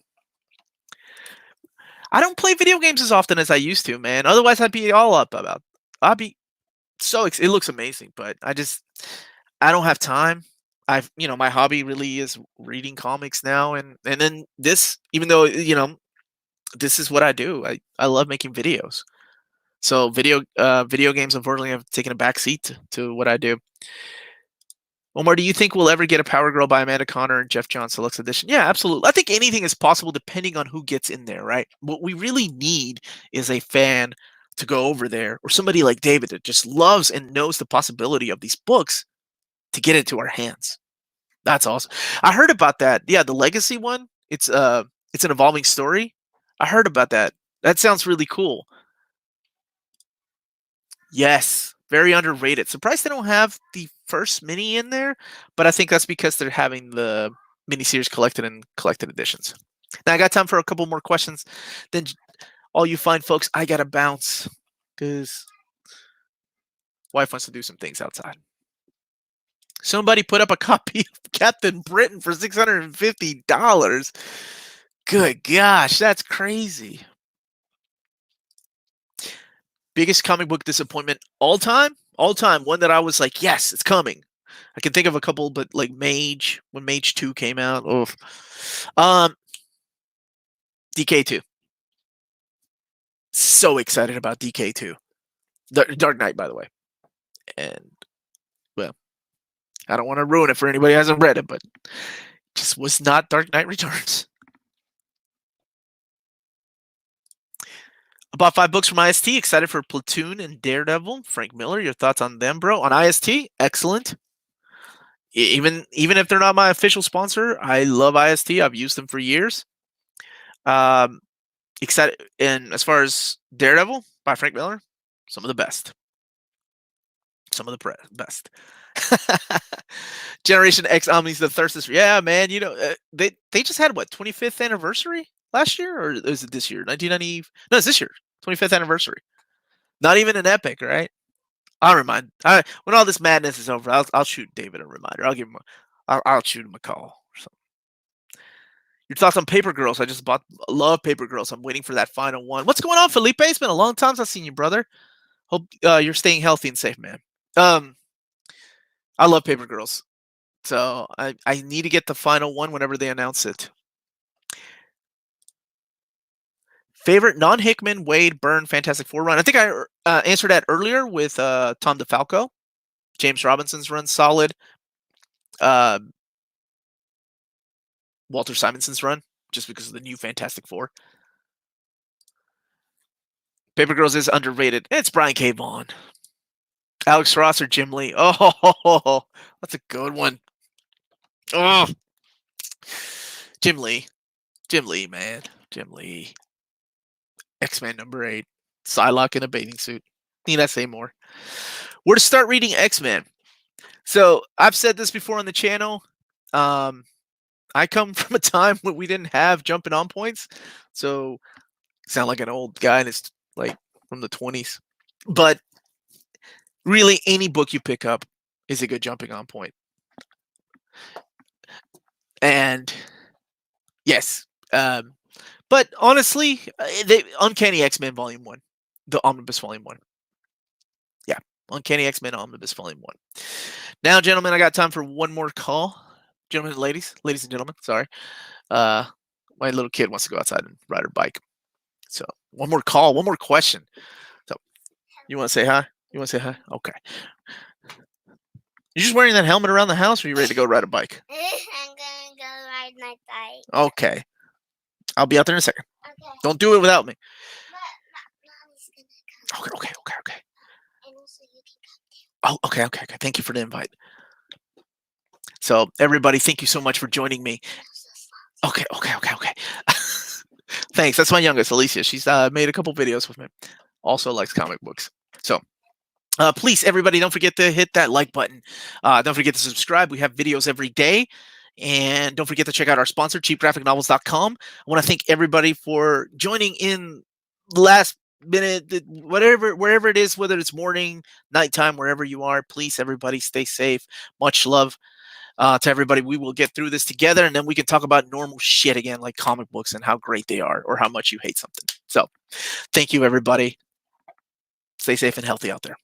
I don't play video games as often as I used to, man. Otherwise, I'd be all up about. I'd be so. It looks amazing, but I don't have time. My hobby really is reading comics now, and then this, even though this is what I do. I love making videos. So video games unfortunately have taken a back seat to what I do. Omar, do you think we'll ever get a Power Girl by Amanda Connor and Jeff Johns Deluxe Edition? Yeah, absolutely. I think anything is possible depending on who gets in there, right? What we really need is a fan to go over there, or somebody like David that just loves and knows the possibility of these books to get into our hands. That's awesome. I heard about that. Yeah, the Legacy one. It's an evolving story. I heard about that. That sounds really cool. Yes, very underrated. Surprised they don't have the first mini in there, but I think that's because they're having the miniseries collected in collected editions. Now I got time for a couple more questions. Then all you fine folks, I gotta bounce because wife wants to do some things outside. Somebody put up a copy of Captain Britain for $650. Good gosh, that's crazy. Biggest comic book disappointment all time? All time. One that I was like, yes, it's coming. I can think of a couple, but like Mage, when Mage 2 came out. Oof. DK2. So excited about DK2. Dark Knight, by the way. And, well, I don't want to ruin it for anybody who hasn't read it, but just was not Dark Knight Returns. Bought 5 books from IST. Excited for Platoon and Daredevil. Frank Miller, your thoughts on them, bro? On IST, excellent. Even if they're not my official sponsor, I love IST. I've used them for years. Excited, and as far as Daredevil by Frank Miller, some of the best. Some of the best. Generation X Omni's the thirst. Yeah, man. You know, they just had what 25th anniversary last year, or is it this year? 1990? No, it's this year. 25th anniversary. Not even an epic, right? I'll remind. When all this madness is over, I'll shoot David a reminder. I'll give him. I'll shoot him a call. Your thoughts on Paper Girls? I just love Paper Girls. I'm waiting for that final one. What's going on, Felipe? It's been a long time since I've seen you, brother. Hope you're staying healthy and safe, man. I love Paper Girls. So I need to get the final one whenever they announce it. Favorite non-Hickman, Wade, Byrne, Fantastic Four run? I think I answered that earlier with Tom DeFalco. James Robinson's run, solid. Walter Simonson's run, just because of the new Fantastic Four. Paper Girls is underrated. It's Brian K. Vaughan. Alex Ross or Jim Lee? Oh, that's a good one. Oh, Jim Lee, man. Jim Lee. X-Men number 8. Psylocke in a bathing suit. Need I say more? Where to start reading X-Men? So I've said this before on the channel. I come from a time when we didn't have jumping on points, so I sound like an old guy, and it's like from the 20s. But really, any book you pick up is a good jumping on point. And yes, but honestly, Uncanny X-Men Volume 1, the Omnibus Volume 1. Yeah, Uncanny X-Men Omnibus Volume 1. Now, gentlemen, I got time for one more call. Gentlemen and ladies and gentlemen, sorry. My little kid wants to go outside and ride her bike. So one more call, one more question. So you want to say hi? You want to say hi? Okay. You just wearing that helmet around the house, or are you ready to go ride a bike? I'm going to go ride my bike. Okay. I'll be out there in a second. Okay. Don't do it without me. But Mommy's going to come. Okay. And also you can come too. Oh, okay. Thank you for the invite. So everybody, thank you so much for joining me. Okay. Thanks. That's my youngest, Alicia. She's made a couple videos with me. Also likes comic books. So please, everybody, don't forget to hit that like button. Don't forget to subscribe. We have videos every day. And don't forget to check out our sponsor, cheapgraphicnovels.com. I want to thank everybody for joining in last minute, wherever it is, whether it's morning, nighttime, wherever you are. Please, everybody, stay safe. Much love to everybody. We will get through this together, and then we can talk about normal shit again, like comic books and how great they are or how much you hate something. So thank you, everybody. Stay safe and healthy out there.